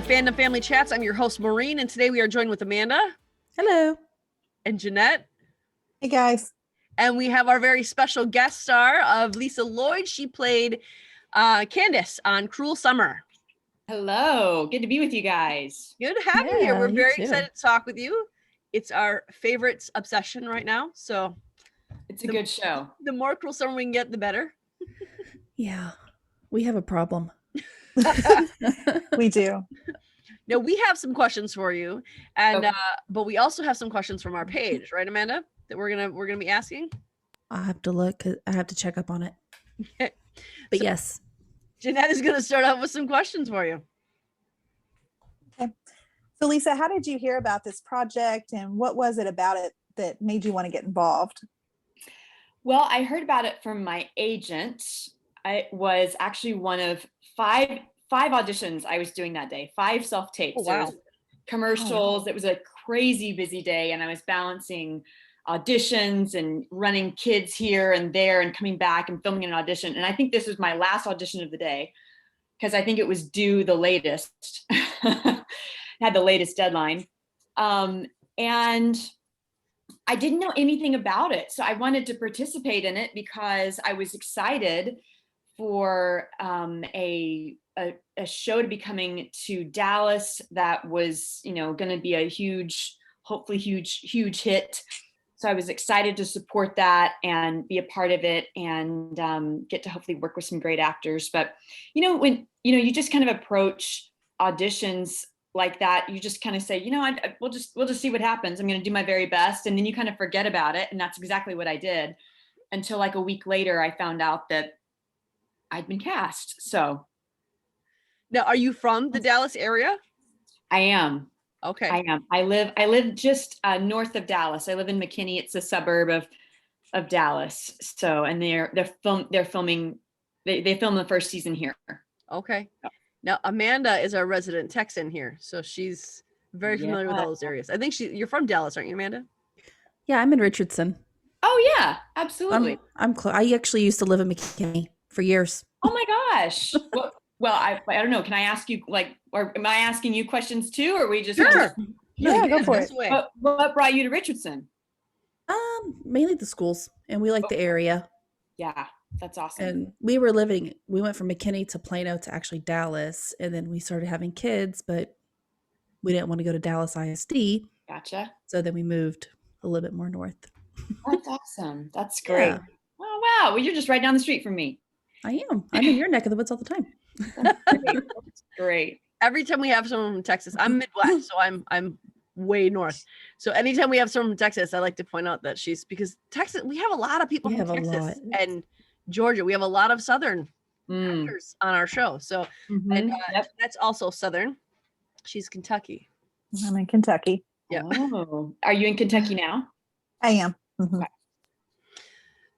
Fandom Family Chats. I'm your host, Maureen, and today we are joined with Amanda. Hello. And Jeanette. Hey, guys. And we have our very special guest star of Lisa Lloyd. She played Candace on Cruel Summer. Hello. Good to be with you guys. Good to have you here. We're you very too. excited to talk with you. It's our favorite obsession right now. So It's a good show. The more Cruel Summer we can get, the better. Yeah, we have a problem. We do. Now we have some questions for you, and Okay. but we also have some questions from our page, right, Amanda? That we're gonna be asking. I have to look. 'Cause I have to check up on it. Okay. But So- yes, Jeanette is gonna start off with some questions for you. So, Lisa, how did you hear about this project, and what was it about it that made you want to get involved? Well, I heard about it from my agent. I was actually one of five auditions I was doing that day, 5 self-tapes. Oh, wow. So it was commercials. It was a crazy busy day, and I was balancing auditions and running kids here and there and coming back and filming an audition. And I think this was my last audition of the day because I think it was due the latest, had the latest deadline. And I didn't know anything about it. So I wanted to participate in it because I was excited for a show to be coming to Dallas that was, going to be a hopefully huge hit. So I was excited to support that and be a part of it and get to hopefully work with some great actors. But, when, you just kind of approach auditions like that, you just kind of say, we'll just see what happens. I'm going to do my very best. And then you kind of forget about it. And that's exactly what I did until like a week later, I found out that I'd been cast. So. Now, are you from the Dallas area? I am. Okay. I am. I live just north of Dallas. I live in McKinney. It's a suburb of Dallas. So, and they film the first season here. Okay. Now, Amanda is our resident Texan here, so she's very familiar with all those areas. I think you're from Dallas, aren't you, Amanda? yeah, I'm in Richardson. Oh yeah, absolutely. I'm close. I actually used to live in McKinney for years. Oh my gosh. Well, I don't know. Can I ask you or am I asking you questions too, or we just Sure. Yeah, go for it. What brought you to Richardson? Mainly the schools, and we like the area. Yeah, that's awesome. And we went from McKinney to Plano to actually Dallas, and then we started having kids, but we didn't want to go to Dallas ISD. Gotcha. So then we moved a little bit more north. That's awesome. That's great. Yeah. Oh wow. Well, you're just right down the street from me. I am. I'm in your neck of the woods all the time. That's great. Every time we have someone from Texas, I'm Midwest, so I'm way north. So anytime we have someone from Texas, I like to point out that because Texas, we have a lot of people from Texas and Georgia. We have a lot of Southern actors on our show. So, and that's also Southern. She's Kentucky. I'm in Kentucky. Yeah. Oh, are you in Kentucky now? I am. Mm-hmm. Okay.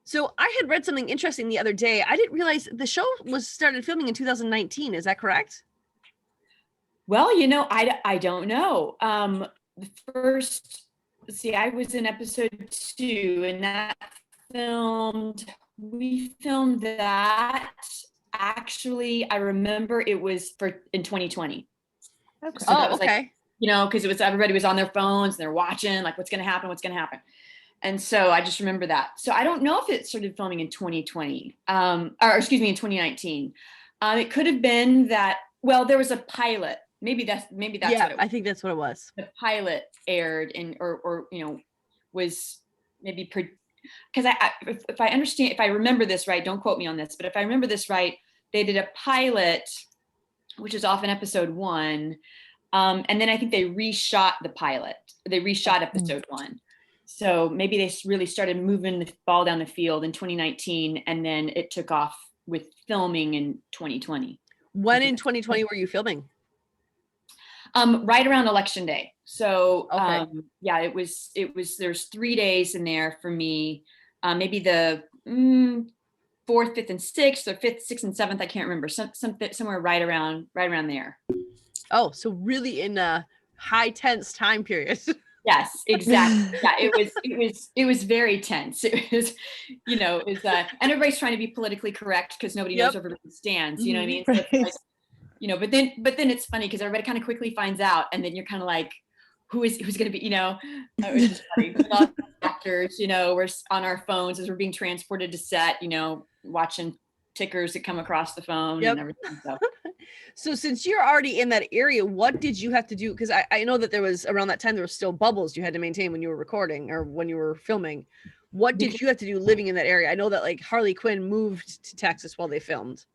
So I had read something interesting the other day. I didn't realize the show was started filming in 2019. Is that correct? Well, I don't know. The first, I was in episode 2, and we filmed that. Actually, I remember it was in 2020. Okay. So that was okay. Because it was everybody was on their phones and they're watching, like, what's going to happen. And so I just remember that. So I don't know if it started filming in 2020, in 2019. It could have been that. Well, there was a pilot. Maybe that's what it was. I think that's what it was. The pilot aired or was maybe because if I remember this right, don't quote me on this, but if I remember this right, they did a pilot, which is off in episode 1. And then I think they reshot the pilot. They reshot episode 1. So maybe they really started moving the ball down the field in 2019, and then it took off with filming in 2020. When in 2020 were you filming? Right around Election Day. So okay. It was there's 3 days in there for me. Maybe the 4th, 5th, and 6th, or 5th, 6th, and 7th. I can't remember. Somewhere right around there. Oh, so really in a high tense time period. Yes, exactly. Yeah, it was very tense. It was, and everybody's trying to be politically correct because nobody knows where everybody stands. You know what I mean? So it's like, but then it's funny because everybody kind of quickly finds out, and then you're kind of like, who's going to be, it was just funny. A lot of actors, we're on our phones as we're being transported to set, watching tickers that come across the phone and everything. So since you're already in that area, what did you have to do? Because I know that there was around that time, there was still bubbles you had to maintain when you were recording or when you were filming. What did you have to do living in that area? I know that like Harley Quinn moved to Texas while they filmed,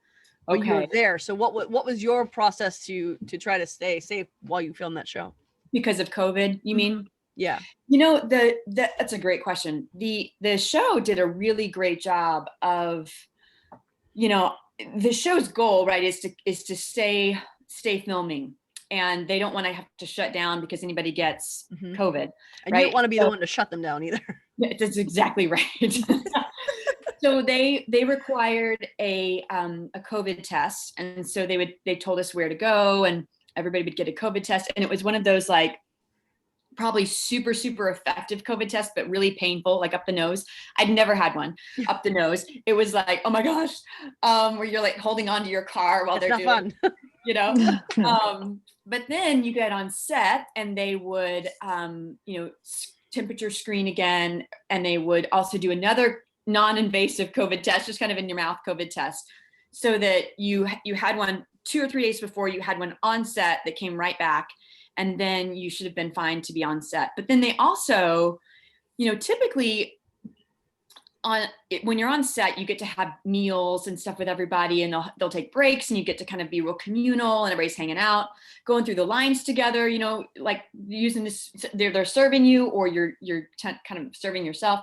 but you were there. So what was your process to try to stay safe while you filmed that show? Because of COVID, you mean? Yeah. That's a great question. The show did a really great job of, the show's goal, right, is to stay filming, and they don't want to have to shut down because anybody gets COVID. And you don't want to be the one to shut them down either. That's exactly right. So they required a COVID test, and so they told us where to go, and everybody would get a COVID test, and it was one of those like probably super, super effective COVID tests, but really painful, like up the nose. I'd never had one up the nose. It was like, oh my gosh, where you're like holding onto your car while they're doing, but then you get on set and they would, temperature screen again. And they would also do another non-invasive COVID test, just kind of in your mouth COVID test, so that you had one 2 or 3 days before, you had one on set that came right back. And then you should have been fine to be on set. But then they also, typically when you're on set, you get to have meals and stuff with everybody, and they'll take breaks, and you get to kind of be real communal, and everybody's hanging out, going through the lines together, like using this, they're serving you, or you're kind of serving yourself.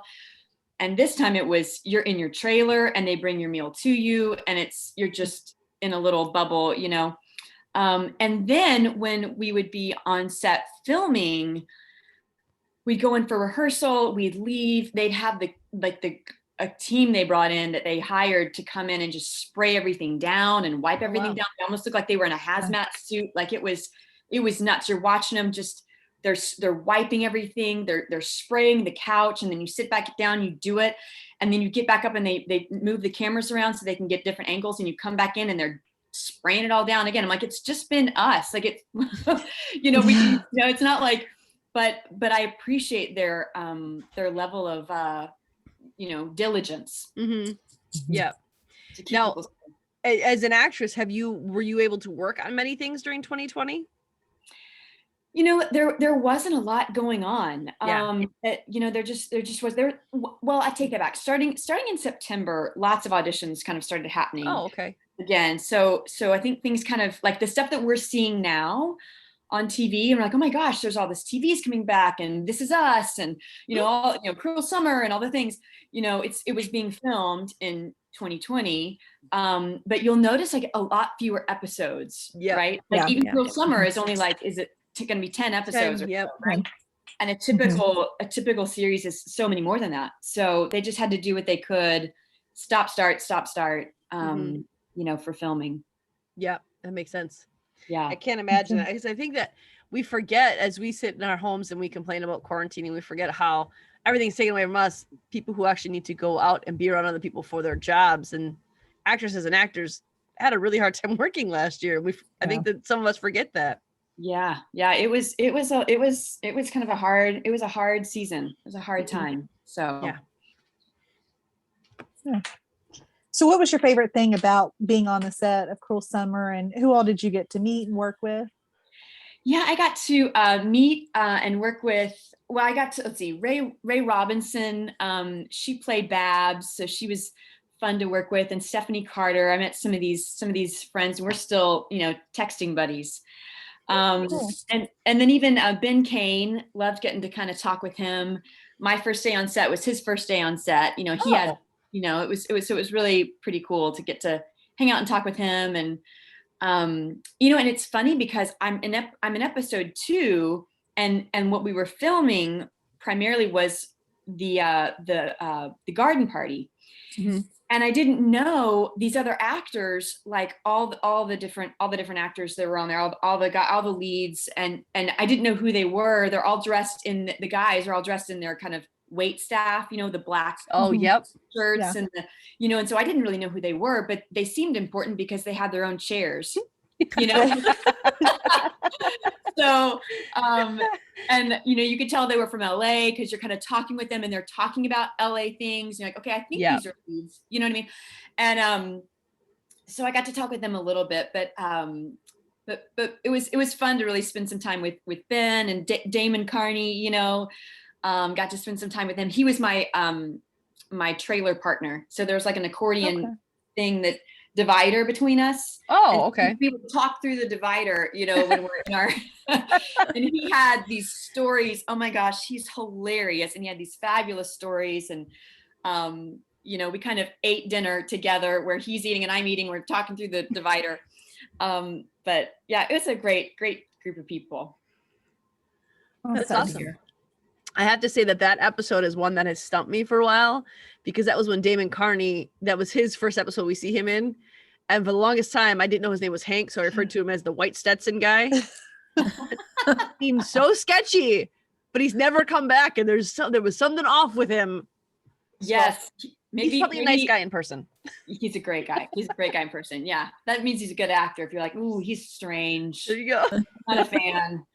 And this time it was, you're in your trailer and they bring your meal to you, and you're just in a little bubble, and then when we would be on set filming, we'd go in for rehearsal, we'd leave, they'd have a team they brought in that they hired to come in and just spray everything down and wipe everything down. They almost looked like they were in a hazmat suit. Like it was nuts. You're watching them just, they're wiping everything, they're spraying the couch, and then you sit back down, you do it, and then you get back up and they move the cameras around so they can get different angles, and you come back in and they're spraying it all down again. I'm like, it's just been us. Like it's, it's not like, but I appreciate their level of, diligence. Mm-hmm. Yeah. Now, as an actress, were you able to work on many things during 2020? There wasn't a lot going on. Yeah. There just was there. Well, I take that back. Starting in September, lots of auditions kind of started happening. Oh, okay. Again, so I think things kind of like the stuff that we're seeing now on TV, and we're like, oh my gosh, there's all this TV's coming back, and This Is Us, and Cruel Summer, and all the things. It was being filmed in 2020, but you'll notice like a lot fewer episodes, right? Like even Cruel Summer is only like, is it going to be 10 episodes? 10, so, right? And a typical series is so many more than that. So they just had to do what they could, stop, start, for filming. Yeah, that makes sense. Yeah. I can't imagine that, because I think that we forget, as we sit in our homes and we complain about quarantining, we forget how everything's taken away from us, people who actually need to go out and be around other people for their jobs. And actresses and actors had a really hard time working last year. I think that some of us forget that. Yeah. It was kind of a hard season. It was a hard time. So yeah. So what was your favorite thing about being on the set of Cruel Summer, and who all did you get to meet and work with? Yeah, I got to meet and work with, I got to, Ray Robinson. She played Babs, so she was fun to work with, and Stephanie Carter. I met some of these friends, and we're still, texting buddies. Cool. And then even Ben Kane, loved getting to kind of talk with him. My first day on set was his first day on set. He had, it was really pretty cool to get to hang out and talk with him. And, and it's funny because I'm in episode 2, and what we were filming primarily was the garden party. Mm-hmm. And I didn't know these other actors, like all the different actors that were on there, all the leads, and I didn't know who they were. They're all dressed in, the guys are all dressed in their kind of wait staff, the black shirts, and and so I didn't really know who they were, but they seemed important because they had their own chairs you know? So, and you could tell they were from LA because you're kind of talking with them and they're talking about LA things. You're like, okay, I think these are leads, you know what I mean? And so I got to talk with them a little bit, but it was fun to really spend some time with Ben and Damon Carney, got to spend some time with him. He was my my trailer partner. So there's like an accordion thing that divider between us. Oh, okay. We would talk through the divider, when we're in our, and he had these stories. Oh my gosh, he's hilarious. And he had these fabulous stories. And, we kind of ate dinner together where he's eating and I'm eating, we're talking through the divider. But yeah, it was a great group of people. That's awesome. I have to say that episode is one that has stumped me for a while, because that was when Damon Carney, that was his first episode we see him in. And for the longest time, I didn't know his name was Hank, so I referred to him as the White Stetson guy. Seemed so sketchy, but he's never come back, and there was something off with him. Yes. Maybe he's probably a nice guy in person. He's a great guy. He's a great guy in person. Yeah. That means he's a good actor. If you're like, ooh, he's strange. There you go. Not a fan.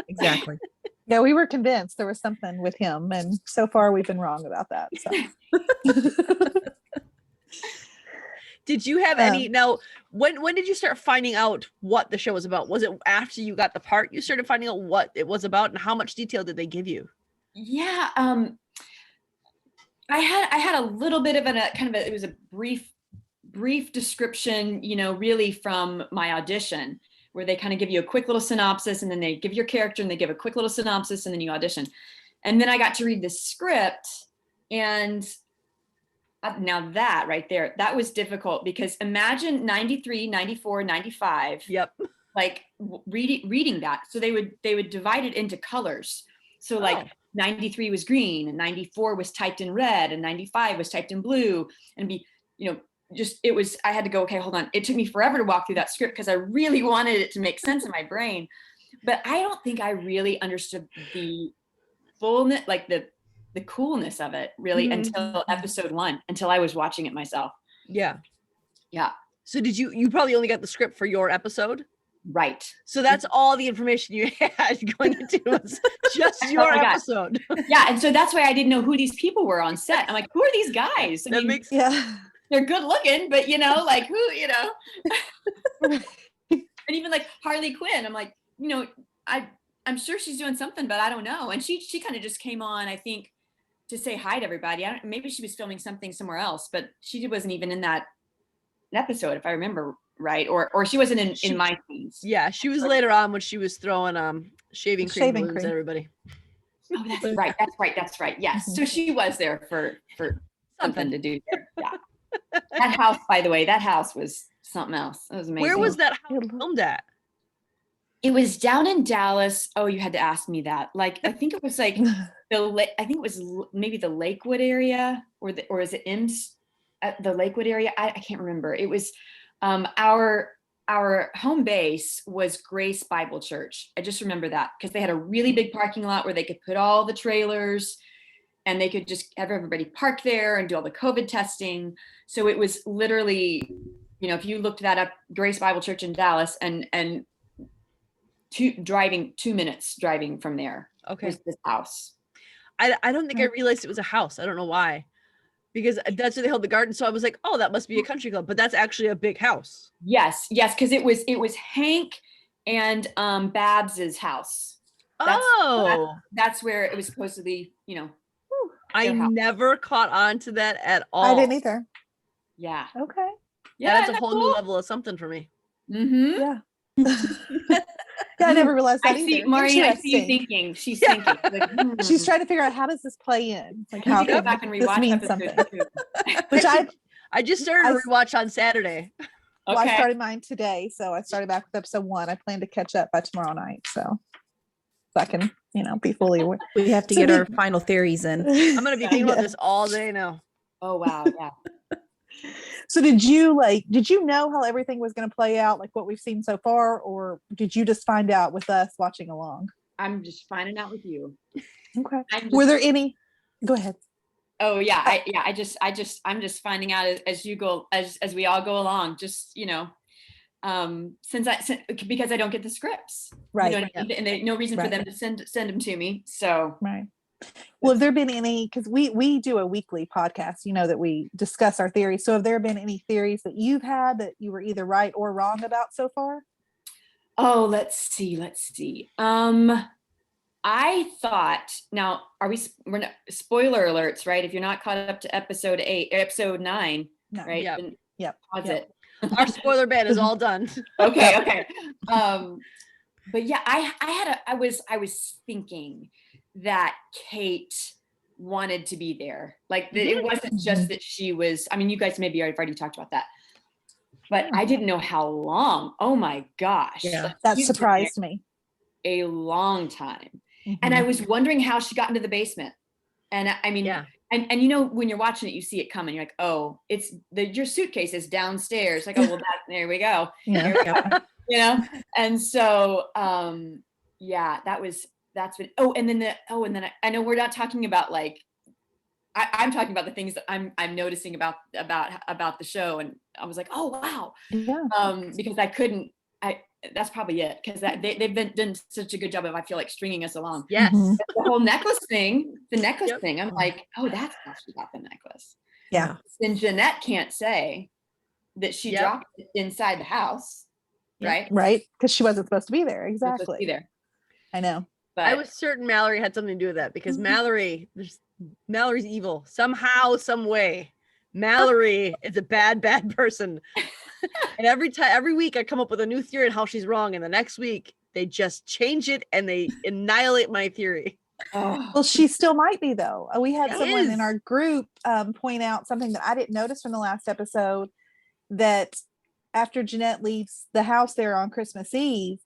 Exactly. Yeah, we were convinced there was something with him, and so far we've been wrong about that. So. Did you have any now? When did you start finding out what the show was about? Was it after you got the part you started finding out what it was about, and how much detail did they give you? Yeah, I had a little bit of it was a brief description, really from my audition, where they kind of give you a quick little synopsis, and then they give your character and they give a quick little synopsis, and then you audition. And then I got to read the script, and now that right there, that was difficult, because imagine 93, 94, 95. Yep. Like reading that. So they would divide it into colors. So like 93 was green, and 94 was typed in red, and 95 was typed in blue, and I had to go, okay, hold on. It took me forever to walk through that script because I really wanted it to make sense in my brain. But I don't think I really understood the fullness, like the coolness of it really until episode 1, until I was watching it myself. Yeah. Yeah. So did you probably only got the script for your episode? Right. So that's all the information you had going into was just your episode. Yeah. And so that's why I didn't know who these people were on set. I'm like, who are these guys? They're good looking, but like who, and even like Harley Quinn, I'm like, I'm sure she's doing something, but I don't know. And she kind of just came on, I think, to say hi to everybody. Maybe she was filming something somewhere else, but she wasn't even in that episode, if I remember right, or she wasn't in my scenes. Yeah, she was later on when she was throwing shaving cream balloons at everybody. Oh, that's right. Yes. So she was there for something to do there. Yeah. That house, by the way, was something else. It was amazing. Where was that house filmed at? It was down in Dallas. Oh, you had to ask me that. Like, I think it was like I think it was maybe the Lakewood area, or is it in the Lakewood area? I can't remember. It was our home base was Grace Bible Church. I just remember that because they had a really big parking lot where they could put all the trailers, and they could just have everybody park there and do all the COVID testing. So it was literally, if you looked that up, Grace Bible Church in Dallas, and 2 minutes driving from there. Okay. Was this house. I don't think I realized it was a house. I don't know why, because that's where they held the garden. So I was like, oh, that must be a country club, but that's actually a big house. Yes. Because it was Hank and Babs's house. That's where it was supposed to be, I never caught on to that at all. I didn't either. Yeah. Okay. Yeah, that's a whole new level of something for me. Mm-hmm. Yeah. Yeah, I never realized that either. Maureen, I see you thinking. She's thinking. Like, She's trying to figure out, how does this play in? Like, how how go can back and this rewatch mean episode something? 2. Which I just started to rewatch on Saturday. Well, I started mine today, so I started back with episode 1. I plan to catch up by tomorrow night, so I can, be fully aware. We have to get our final theories in. I'm gonna be thinking about this all day now. Oh wow, yeah. So did you know how everything was going to play out, like what we've seen so far, or did you just find out with us watching along? I'm just finding out with you. Okay. Were there any? Go ahead. Oh yeah, I'm just finding out as you go, as we all go along. Just because I don't get the scripts. Right. You know what I mean? And there's no reason for them to send them to me. So right. Well, have there been any, because we do a weekly podcast, that we discuss our theories. So have there been any theories that you've had that you were either right or wrong about so far? Oh, let's see. I thought, now we're not, spoiler alerts, right? If you're not caught up to episode 9, No. right? Yep. Then Yep. pause Yep. it. Our spoiler ban is all done. Okay. But yeah, I was thinking that Kate wanted to be there. Like that it wasn't just that she was, I mean, you guys maybe already talked about that, but I didn't know how long. Oh my gosh. Yeah. Like, That she's been surprised me. there a long time. Mhm. And I was wondering how she got into the basement. And I mean, Yeah. and when you're watching it, you see it coming. You're like, oh, it's your suitcase is downstairs. Like, oh, well, there we go. Yeah. And so, yeah, that's what. And then I know we're not talking about like, I'm talking about the things that I'm noticing about the show, and I was like, oh wow, Yeah. because that's probably it, because they've been done such a good job of, I feel like, stringing us along. Yes. Mhm. The whole necklace thing, thing, I'm Oh. like, oh, that's how she got the necklace. Yeah. And Jeanette can't say that she Yep. dropped it inside the house, Yep. right? Right. Because she wasn't supposed to be there. She's supposed to Exactly. be there. I know. But I was certain Mallory had something to do with that, because Mallory's evil somehow, some way. Mallory is a bad person. And every week I come up with a new theory on how she's wrong, and the next week they just change it and they annihilate my theory. Well, she still might be, though. We had She someone is. in our group point out something that I didn't notice from the last episode, that after Jeanette leaves the house there on Christmas Eve,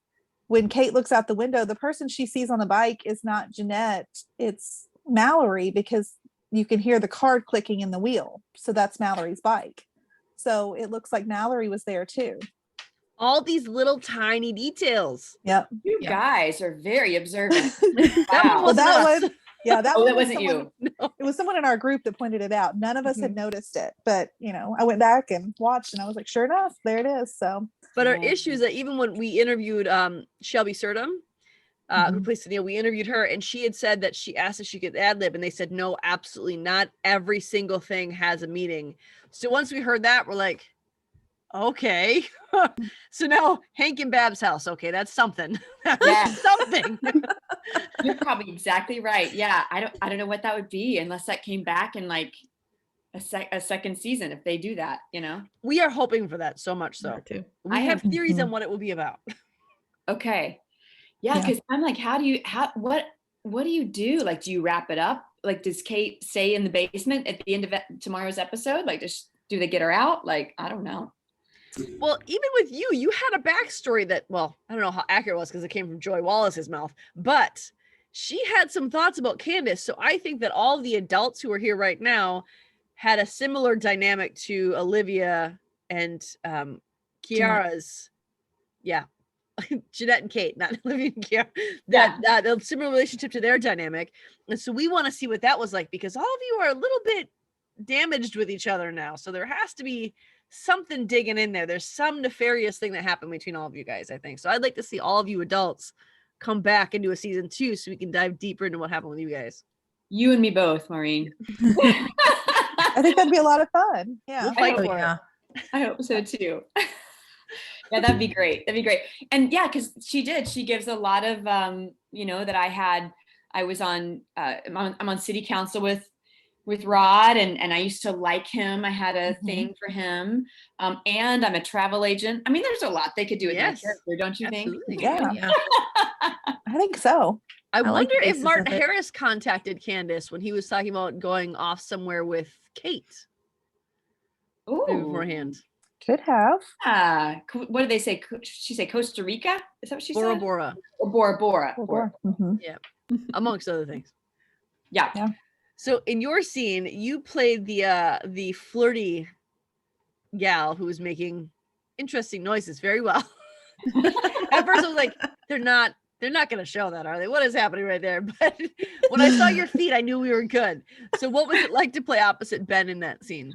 when Kate looks out the window, the person she sees on the bike is not Jeanette, it's Mallory, because you can hear the card clicking in the wheel. So that's Mallory's bike. So it looks like Mallory was there too. All these little tiny details. Yep. you guys are very observant. That Wow. one wasn't us. Yeah, that Oh, one that was wasn't someone- you. It was someone in our group that pointed it out. None of us had noticed it, but I went back and watched, and I was like, sure enough, there it is. So, But our Yeah. issue is that even when we interviewed Shelby Surdam, who plays Neil, we interviewed her, and she had said that she asked if she could ad lib, and they said no, absolutely not. Every single thing has a meaning. So once we heard that, we're like, okay. So now Hank and Bab's house. Okay, that's something. Yeah. Something. You're probably exactly right. Yeah, I don't know what that would be unless that came back in like a second season, if they do that. We are hoping for that so much so. Too. We I have have- theories on what it will be about. Okay. Yeah, Yeah. because I'm like, what do you do? Like, do you wrap it up? Like, does Kate stay in the basement at the end of tomorrow's episode? Like, do they get her out? Like, I don't know. Well, even with you had a backstory that, well, I don't know how accurate it was because it came from Joy Wallace's mouth, but she had some thoughts about Candace. So I think that all the adults who are here right now had a similar dynamic to Olivia and Kiara's. Yeah. Jeanette and Kate, not Olivia and Kiara. That a similar relationship to their dynamic. And so we want to see what that was like, because all of you are a little bit damaged with each other now. So there has to be something digging in there. There's some nefarious thing that happened between all of you guys, I think. So I'd like to see all of you adults come back into a season 2 so we can dive deeper into what happened with you guys. You and me both, Maureen. I think that'd be a lot of fun. Yeah. We'll fight Oh, for yeah. I hope so too. Yeah, that'd be great. And yeah, because she gives a lot of that I was on I'm on city council with Rod, and I used to like him. I had a thing for him. And I'm a travel agent. I mean, there's a lot they could do with my Yes, character, don't you absolutely. think? Yeah. Yeah. I think so. I like wonder the if basis Martin of it. Harris contacted Candace when he was talking about going off somewhere with Kate maybe Ooh. beforehand. Could have. What did they say? She say Costa Rica? Is that what she Bora said? Bora, Or Bora Bora. Mhm. amongst other things. Yeah. Yeah. So in your scene, you played the flirty gal who was making interesting noises very well. At first I was like, they're not going to show that, are they? What is happening right there? But when I saw your feet, I knew we were good. So what was it like to play opposite Ben in that scene?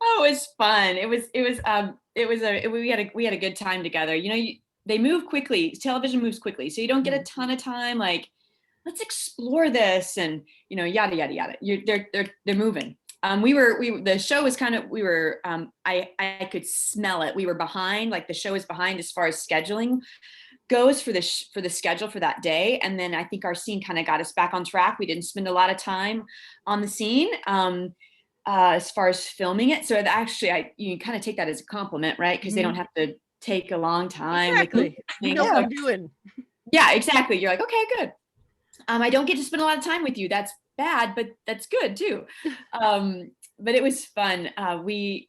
Oh, it was fun. We had a good time together. They move quickly. Television moves quickly. So you don't get a ton of time, like, let's explore this and, yada, yada, yada. They're moving. The show was kind of, I could smell it. We were behind, like the show was behind as far as scheduling goes for the schedule for that day. And then I think our scene kind of got us back on track. We didn't spend a lot of time on the scene as far as filming it. So actually, you kind of take that as a compliment, right? Because they don't have to take a long time. Exactly. You know what I'm doing. Yeah, exactly. You're like, okay, good. I don't get to spend a lot of time with you. That's bad, but that's good too. But it was fun. The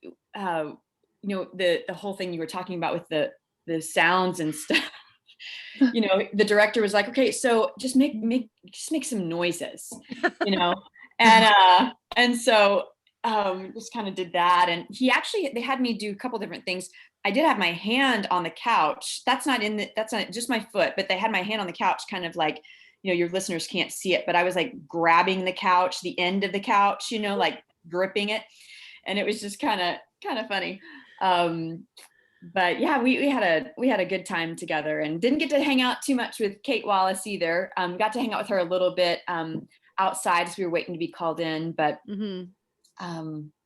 whole thing you were talking about with the sounds and stuff. The director was like, okay, so just make some noises, and so just kind of did that. And they had me do a couple different things. I did have my hand on the couch. That's not just my foot, but they had my hand on the couch, kind of like, your listeners can't see it, but I was like grabbing the couch, the end of the couch, like gripping it. And it was just kind of funny. But yeah, we had a good time together, and didn't get to hang out too much with Kate Wallace either. Got to hang out with her a little bit outside as we were waiting to be called in, but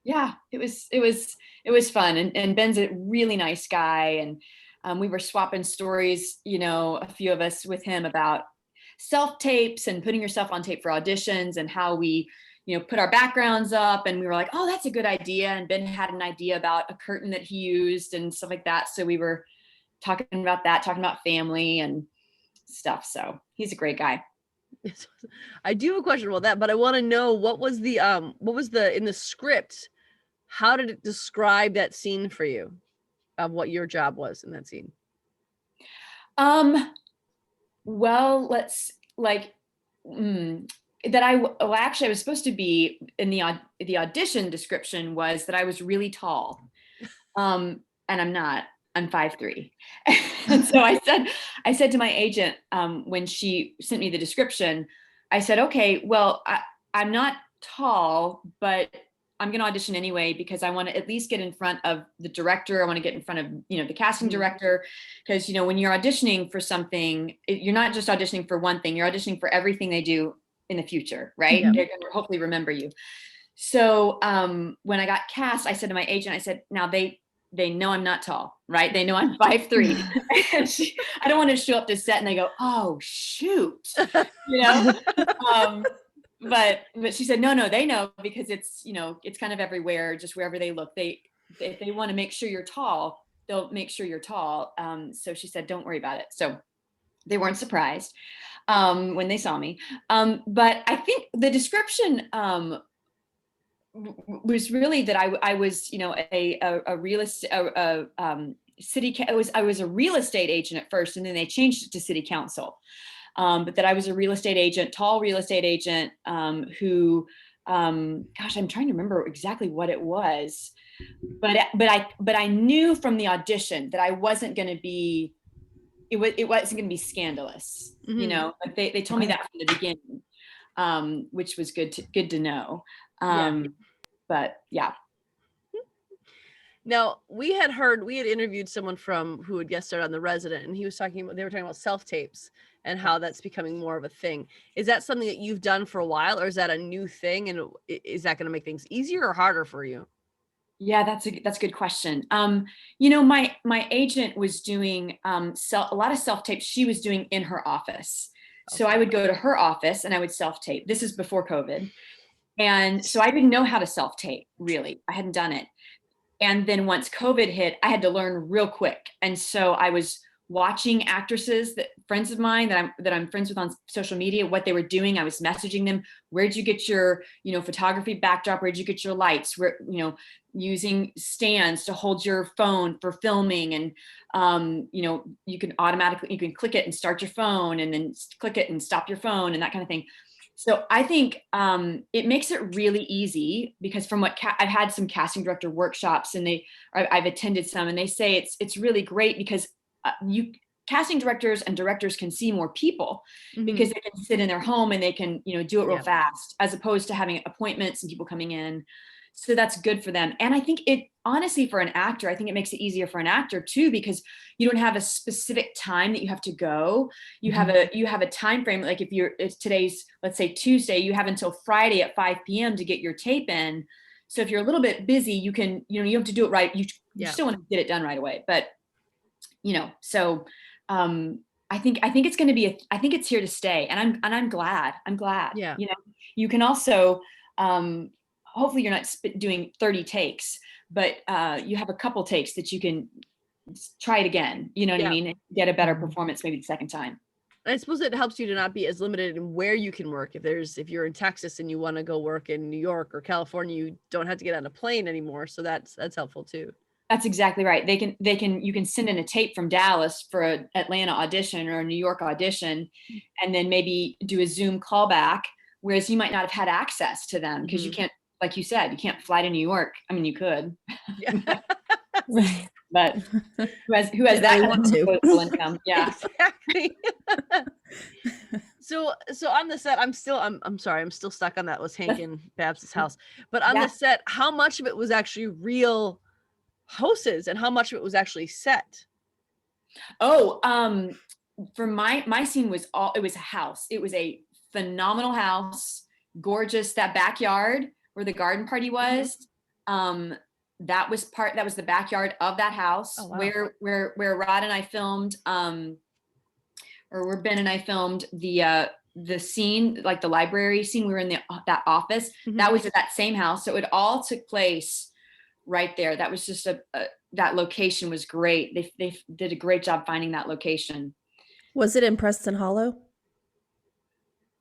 yeah, it was fun. And Ben's a really nice guy, and we were swapping stories, a few of us with him about self-tapes and putting yourself on tape for auditions and how we put our backgrounds up. And we were like, oh, that's a good idea. And Ben had an idea about a curtain that he used and stuff like that. So we were talking about family and stuff. So he's a great guy. I do have a question about that, but I want to know what was in the script, how did it describe that scene for you, of what your job was in that scene? Well, I was supposed to be in the audition description was that I was really tall. And I'm not. I'm 5'3". And so I said to my agent, when she sent me the description, I said, okay, well, I'm not tall, but I'm going to audition anyway, because I want to at least get in front of the director. I want to get in front of, the casting director, because, when you're auditioning for something, you're not just auditioning for one thing, you're auditioning for everything they do in the future, right? Yeah. They're going to hopefully remember you. So when I got cast, I said to my agent, I said, now they know I'm not tall, right? They know I'm 5'3". I don't want to show up to set and they go, oh, shoot, But she said, no, they know, because it's, it's kind of everywhere, just wherever they look. If they want to make sure you're tall, they'll make sure you're tall. So she said, don't worry about it. So they weren't surprised when they saw me. But I think the description was really that I was, a real estate, I was a real estate agent at first, and then they changed it to city council. But that I was a real estate agent, tall real estate agent, who, gosh, I'm trying to remember exactly what it was, but I knew from the audition that I wasn't going to be, it wasn't going to be scandalous, like they told me that from the beginning, which was good to know. But yeah. Now we had interviewed someone who had guest starred on The Resident, and they were talking about self-tapes and how that's becoming more of a thing. Is that something that you've done for a while, or is that a new thing? And is that going to make things easier or harder for you? Yeah, that's a good question. My agent was doing a lot of self-tapes she was doing in her office. Okay. So I would go to her office and I would self-tape. This is before COVID. And so I didn't know how to self-tape, really. I hadn't done it. And then once COVID hit, I had to learn real quick. And so I was watching actresses, friends of mine that I'm friends with on social media, what they were doing. I was messaging them, where'd you get your, photography backdrop? Where'd you get your lights? Where, using stands to hold your phone for filming. And, you can click it and start your phone, and then click it and stop your phone, and that kind of thing. So I think it makes it really easy, because from what I've had some casting director workshops, and I've attended some, and they say it's really great because casting directors and directors can see more people, because they can sit in their home and they can do it real fast, as opposed to having appointments and people coming in. So that's good for them. And I think it, honestly, for an actor, I think it makes it easier for an actor too, because you don't have a specific time that you have to go. You have a time frame. Like it's today's, let's say Tuesday, you have until Friday at 5 p.m. to get your tape in. So if you're a little bit busy, you can, you have to do it right. You still want to get it done right away, but so I think it's going to be, I think it's here to stay, and I'm glad. Yeah. You can also, hopefully you're not doing 30 takes, but you have a couple takes that you can try it again, what I mean? Get a better performance maybe the second time. I suppose it helps you to not be as limited in where you can work. If you're in Texas and you want to go work in New York or California, you don't have to get on a plane anymore. So that's helpful too. That's exactly right. You can send in a tape from Dallas for an Atlanta audition or a New York audition, and then maybe do a Zoom callback, whereas you might not have had access to them because you can't, like you said, you can't fly to New York. I mean, you could, Right. but who has that kind of disposable income? Yeah. Exactly. So on the set, I'm sorry, I'm still stuck on that was Hank and Babs' house. But on the set, how much of it was actually real houses and how much of it was actually set? For my scene it was a house. It was a phenomenal house, gorgeous. That backyard where the garden party was, that was the backyard of that house. Oh, wow. where Rod and I filmed, or where Ben and I filmed the scene, like the library scene. We were in that office. That was at that same house. So it all took place right there. That was just that location was great. They did a great job finding that location. Was it in Preston Hollow?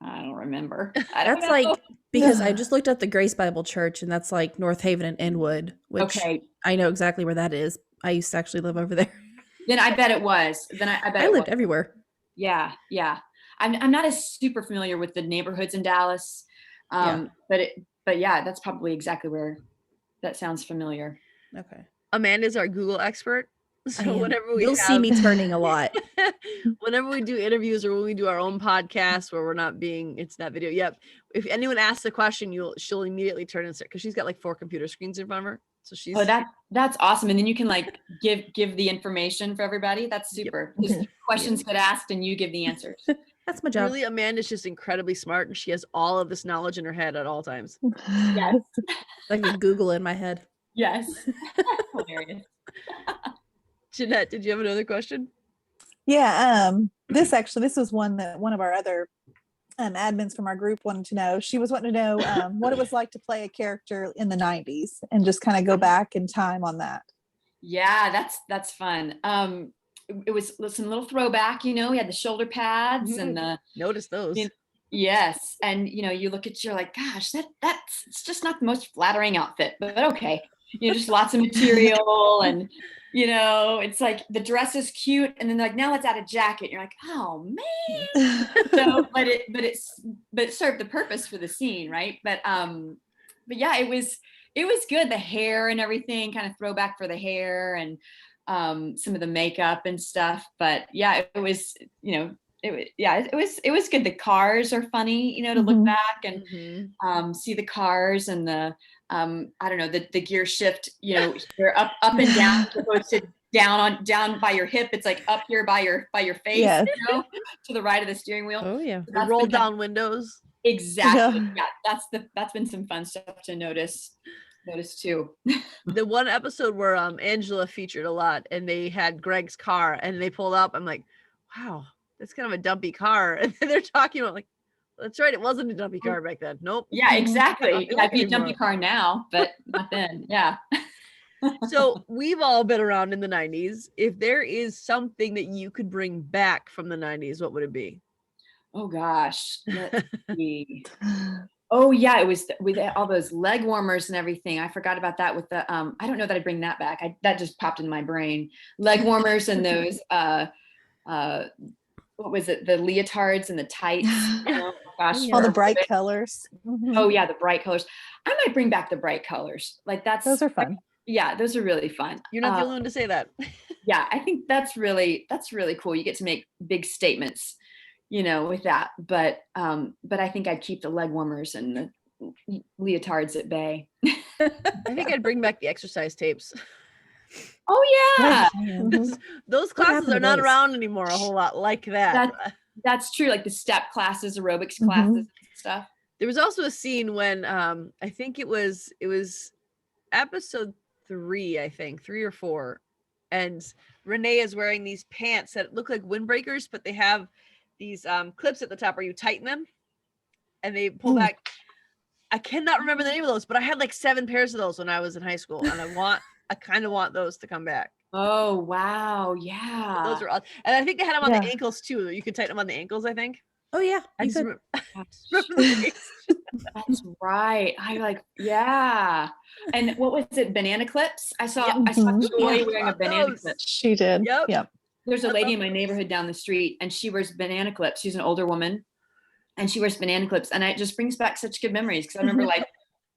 I don't remember. That's like, because I just looked up the Grace Bible Church, and that's like North Haven and Inwood, which I know exactly where that is. I used to actually live over there. Then I bet it was. I lived everywhere. Yeah. I'm not as super familiar with the neighborhoods in Dallas, but yeah, that's probably exactly where. That sounds familiar. Okay. Amanda's our Google expert. So whenever you'll see me turning a lot. Whenever we do interviews or when we do our own podcast where it's not video. Yep. If anyone asks a question, she'll immediately turn and start, because she's got like 4 computer screens in front of her. So she's that's awesome. And then you can like give the information for everybody. That's super. Just questions get asked and you give the answers. That's my job. Really, Amanda's just incredibly smart, and she has all of this knowledge in her head at all times. Yes. Like a Google in my head. Yes. Hilarious. Jeanette, did you have another question? Yeah. This was one that one of our other admins from our group wanted to know. She was wanting to know what it was like to play a character in the 90s and just kind of go back in time on that. Yeah, that's fun. It was some little throwback, we had the shoulder pads and notice those. Yes. And you look at, you're like, gosh, that's it's just not the most flattering outfit, but okay. Just lots of material and it's like the dress is cute, and then like, now let's add a jacket. You're like, oh man. So but it served the purpose for the scene, right? But yeah, it was good. The hair and everything, kind of throwback for the hair and some of the makeup and stuff. But yeah, it was it was good. The cars are funny, to look back and see the cars and the I don't know, the gear shift, they're up and down, as opposed to down by your hip. It's like up here by your face, to the right of the steering wheel. Oh yeah. So roll down windows. Exactly. Yeah, that's been some fun stuff to notice too. The one episode where Angela featured a lot, and they had Greg's car, and they pulled up. I'm like, wow, that's kind of a dumpy car. And they're talking about like, that's right, it wasn't a dumpy car back then. Nope. Yeah, exactly. It'd be a dumpy car now, but not then. Yeah. So we've all been around in the 90s. If there is something that you could bring back from the 90s, what would it be? Oh gosh. Let's see. Oh yeah, it was with all those leg warmers and everything. I forgot about that with the I don't know that I'd bring that back. That just popped in my brain. Leg warmers and those what was it? The leotards and the tights. Oh gosh. All the bright colors. Oh yeah, the bright colors. I might bring back the bright colors. Like those are fun. Yeah, those are really fun. You're not the only one to say that. Yeah, I think that's really cool. You get to make big statements, with that. But I think I'd keep the leg warmers and leotards at bay. I think I'd bring back the exercise tapes. Oh yeah. Those classes are not around anymore a whole lot like that. That's true. Like the step classes, aerobics classes and stuff. There was also a scene when I think it was episode 3, I think 3 or 4, and Renee is wearing these pants that look like windbreakers, but they have these clips at the top where you tighten them and they pull back. I cannot remember the name of those, but I had like 7 pairs of those when I was in high school, and I kind of want those to come back. Oh wow, yeah. Those are, and I think they had them on the ankles too. You could tighten them on the ankles, I think. Oh yeah, that's right. And what was it? Banana clips. I saw Joy wearing a banana clip. She did. Yep. There's a lady in my neighborhood down the street, and she wears banana clips. She's an older woman, and she wears banana clips, and it just brings back such good memories because I remember like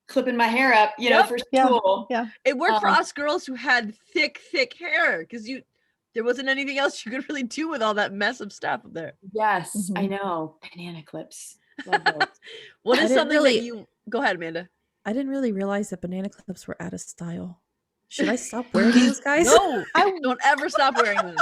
clipping my hair up, for school. Yeah. It worked for us girls who had thick hair because there wasn't anything else you could really do with all that mess of stuff up there. Yes, I know. Banana clips. Love those. What is something that you go ahead, Amanda? I didn't really realize that banana clips were out of style. Should I stop wearing those, guys? No, I don't ever stop wearing them.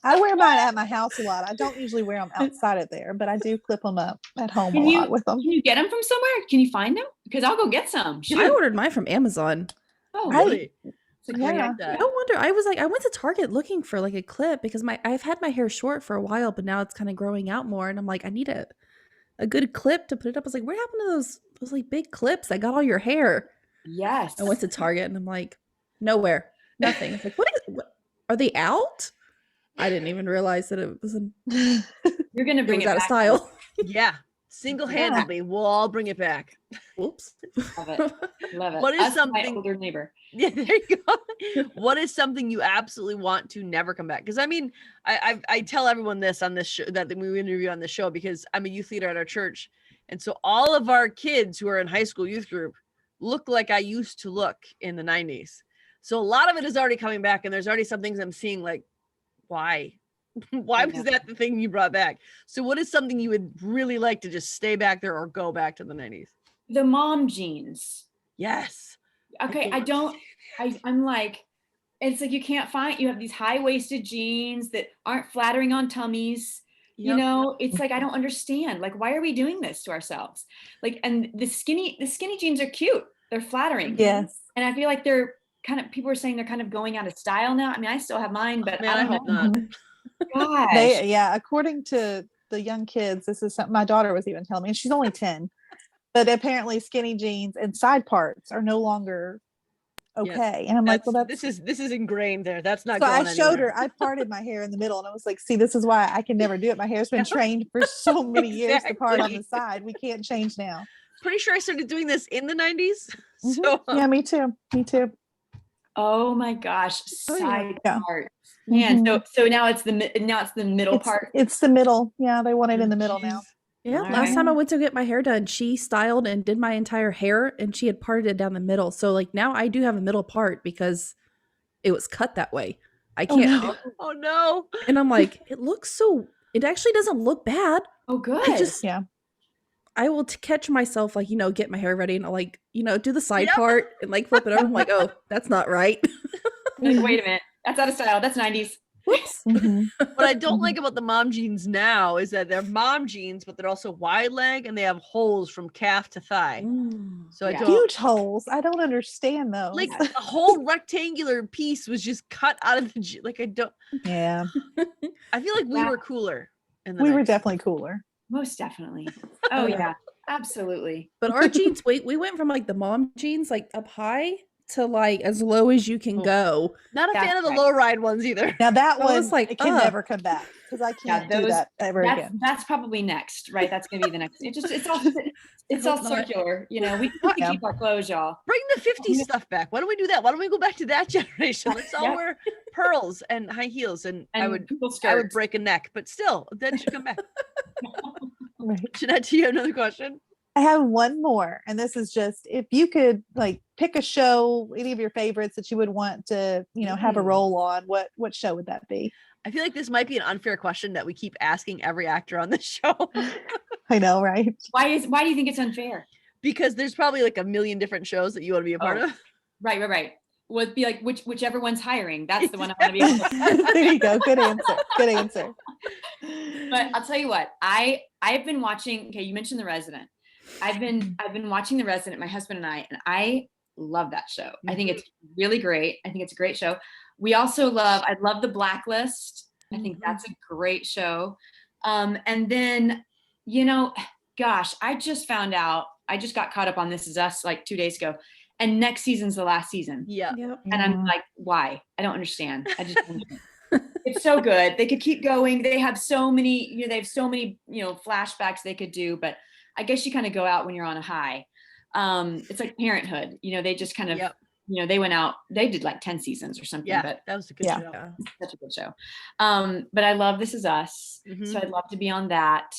I wear mine at my house a lot. I don't usually wear them outside of there, but I do clip them up at home a lot with them. Can you get them from somewhere? Can you find them? Because I'll go get some. I ordered mine from Amazon. Oh, really? No wonder. I went to Target looking for like a clip because I've had my hair short for a while, but now it's kind of growing out more, and I'm like, I need a good clip to put it up. I was like, what happened to those like big clips that got all your hair? Yes. I went to Target and I'm like, nowhere, nothing. It's like, what are they out? I didn't even realize that it was You're gonna bring it out back. of style. Yeah, single-handedly, we'll all bring it back. Oops. Love it. Love it. What is something? My older neighbor. Yeah, there you go. What is something you absolutely want to never come back? Because I mean, I tell everyone this on this show that we interview on the show because I'm a youth leader at our church, and so all of our kids who are in high school youth group look like I used to look in the 90s. So a lot of it is already coming back, and there's already some things I'm seeing like, why was that the thing you brought back? So what is something you would really like to just stay back there or go back to the 90s? The mom jeans. Yes. Okay. I'm like, it's like, you can't find, you have these high-waisted jeans that aren't flattering on tummies. Yep. It's like, I don't understand. Like, why are we doing this to ourselves? Like, and the skinny jeans are cute. They're flattering. Yes. And I feel like they're people are saying they're kind of going out of style now. I mean, I still have mine, but I don't know. Gosh. According to the young kids, this is something my daughter was even telling me, and she's only 10, but apparently skinny jeans and side parts are no longer okay. Yes. And I'm like, well, this is ingrained there. That's not. So going I showed her. I parted my hair in the middle, and I was like, see, this is why I can never do it. My hair's been trained for so many years to part on the side. We can't change now. Pretty sure I started doing this in the 90s. So yeah, me too. Oh my gosh, side parts. Man, so now it's the middle part. It's the middle. Yeah, they want it in the middle now. Yeah, last time I went to get my hair done, she styled and did my entire hair, and she had parted it down the middle. So like now I do have a middle part because it was cut that way. I can't. Oh no. And I'm like, it actually doesn't look bad. Oh, good. I will catch myself like, get my hair ready and I'll like, do the side part and like flip it over. I'm like, oh, that's not right. Like, wait a minute. That's out of style. That's 90s. Whoops. What I don't like about the mom jeans now is that they're mom jeans, but they're also wide leg and they have holes from calf to thigh. So I don't, huge holes. I don't understand those. Like a whole rectangular piece was just cut out of the like I don't. Yeah. I feel like we were cooler. We were definitely cooler. Most definitely. Oh yeah, absolutely. But our jeans, we went from like the mom jeans like up high to like as low as you can go. Not a fan of the low ride ones either. Now that was like, it can never come back because I can't do that ever again. That's probably next, right? That's gonna be the next. It's all circular. We keep our clothes, y'all. Bring the 50s stuff back. Why don't we do that? Why don't we go back to that generation? Let's all wear pearls and high heels, and I would break a neck, but still, that should come back. Right. Jeanette, do you have another question? I have one more, and this is just if you could like pick a show, any of your favorites that you would want to, have a role on, what show would that be? I feel like this might be an unfair question that we keep asking every actor on the show. I know, right? Why do you think it's unfair? Because there's probably like a million different shows that you want to be a part of. Right. Would be like whichever one's hiring. That's the one I want to be able to. There you go. Good answer. But I'll tell you what, I've been watching. Okay, you mentioned The Resident. I've been watching The Resident, my husband and I love that show. I think it's really great. I think it's a great show. We also I love The Blacklist. I think that's a great show. And then, gosh, I just got caught up on This Is Us like 2 days ago. And next season's the last season. Yeah. Yep. And I'm like, why? I don't understand. I just don't understand. It's so good. They could keep going. They have so many, flashbacks they could do, but I guess you kind of go out when you're on a high. It's like Parenthood. They just kind of, they went out, they did like 10 seasons or something. Yeah, but that was a good show. Yeah. Such a good show. But I love This Is Us. So I'd love to be on that.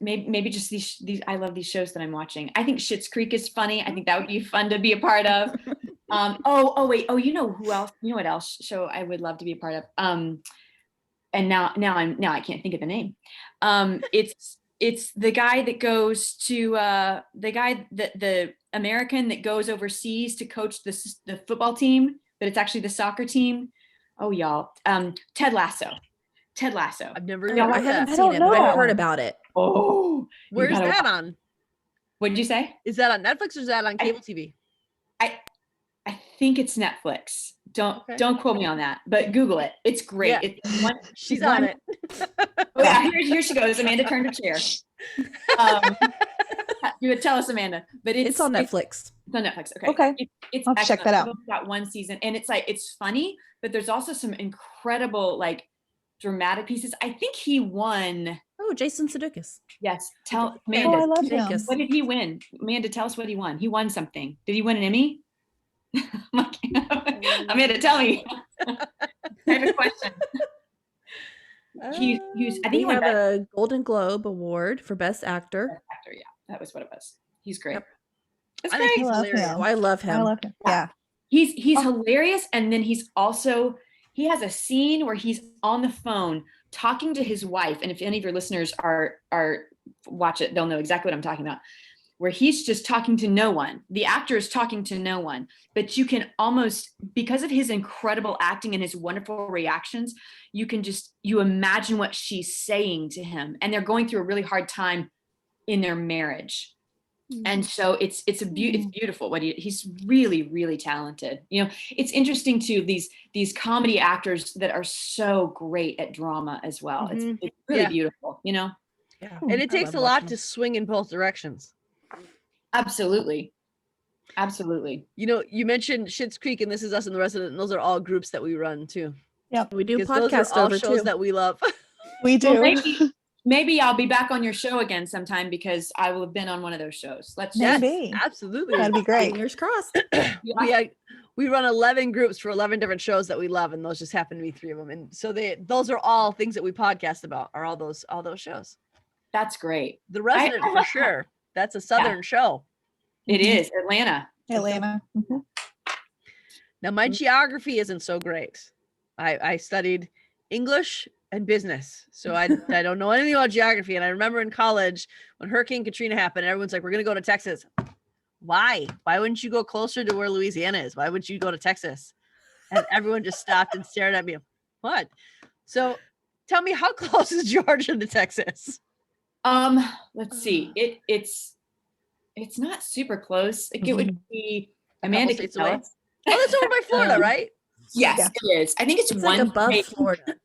Maybe just these I love these shows that I'm watching. I think Schitt's Creek is funny. I think that would be fun to be a part of. You know who else? You know what else show I would love to be a part of? And now I can't think of the name. It's the guy that goes to the American that goes overseas to coach the football team, but it's actually the soccer team. Oh, y'all. Ted Lasso. I've never I haven't seen it, but I've heard about it. Oh, where's that on? What did you say? Is that on Netflix or is that on cable TV? I think it's Netflix. Don't quote me on that, but Google it. It's great. Yeah. She's on it. Oh, yeah, here she goes. Amanda turned her chair. You would tell us, Amanda, but it's on Netflix. It's on Netflix. Okay. It's I'll check that out. I've got one season, and it's funny, but there's also some incredible dramatic pieces. I think he won. Oh, Jason Sudeikis. Yes. Tell Amanda. Oh, I love him. What did he win? Amanda, tell us what he won. He won something. Did he win an Emmy? Amanda, tell me. I have a question. I think he won a Golden Globe Award for Best Actor. Best Actor, yeah, that was what it was. He's great. Yep. That's I great. think he's hilarious. Oh, I love him. Yeah. He's hilarious, and then he has a scene where he's on the phone talking to his wife, and if any of your listeners are watch it, they'll know exactly what I'm talking about, where he's just talking to no one. The actor is talking to no one, but you can almost, because of his incredible acting and his wonderful reactions, you imagine what she's saying to him, and they're going through a really hard time in their marriage. And so it's beautiful. He's really, really talented. It's interesting too, these comedy actors that are so great at drama as well. It's really beautiful, Yeah. And it takes a lot to swing in both directions. Absolutely. You mentioned Schitt's Creek and This Is Us and The Resident, and those are all groups that we run too. Yep. We do podcasts podcast over shows too. that we love. We do. Well, maybe I'll be back on your show again sometime because I will have been on one of those shows. Maybe. Absolutely. That'd be great. Fingers crossed. We run 11 groups for 11 different shows that we love, and those just happen to be 3 of them. And so those are all things that we podcast about, are all those shows. That's great. The Resident for sure. That's a Southern show. It is Atlanta. Mm-hmm. Now my geography isn't so great. I studied English and business, so I don't know anything about geography. And I remember in college when Hurricane Katrina happened, everyone's like, "We're gonna go to Texas." Why? Why wouldn't you go closer to where Louisiana is? Why would you go to Texas? And everyone just stopped and stared at me. What? So tell me, how close is Georgia to Texas? Let's see. It's not super close. It would be Amanda could tell us. Oh, that's over by Florida, right? Yes, it is. I think it's one above Florida.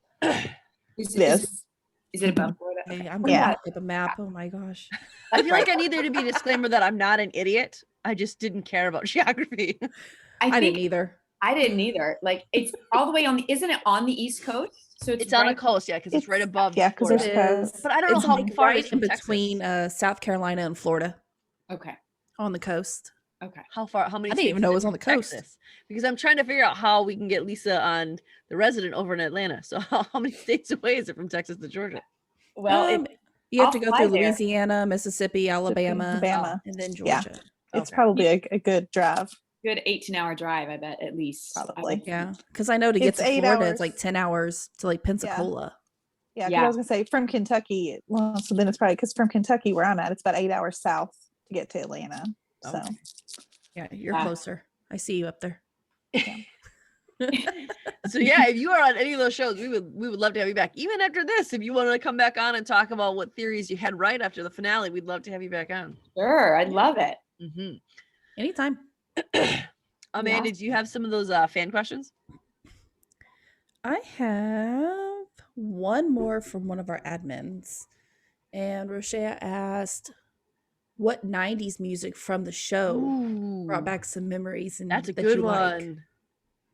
Is it above Florida? Okay, I'm gonna look up a map. Oh my gosh. I feel like I need there to be a disclaimer that I'm not an idiot. I just didn't care about geography. I didn't either. I didn't either. Like, it's all the way on isn't it on the East Coast? So it's on a coast, because it's right above. Yeah, because there's coast. But I don't know how far right it's from in between South Carolina and Florida. Okay. On the coast. Okay. How far? How many? I didn't even know it was on the coast. Texas? Because I'm trying to figure out how we can get Lisa on The Resident over in Atlanta. So how many states away is it from Texas to Georgia? Well, you have to go through Louisiana, Mississippi, Alabama, and then Georgia. Yeah. It's probably a good drive. Good 18-hour drive, I bet, at least. Probably. Yeah. Because I know to get It's to 8 Florida, hours. it's like 10 hours to like Pensacola. Yeah, because I was gonna say from Kentucky. Well, so then it's probably because from Kentucky where I'm at, it's about 8 hours south to get to Atlanta. So yeah, you're closer. I see you up there. Yeah. So yeah, if you are on any of those shows, we would love to have you back. Even after this, if you want to come back on and talk about what theories you had right after the finale, we'd love to have you back on. Sure, I'd love it. Mm-hmm. Anytime. Amanda, do you have some of those fan questions? I have one more from one of our admins, and Roshea asked, "What '90s music from the show brought back some memories?" And that's a good one. Like?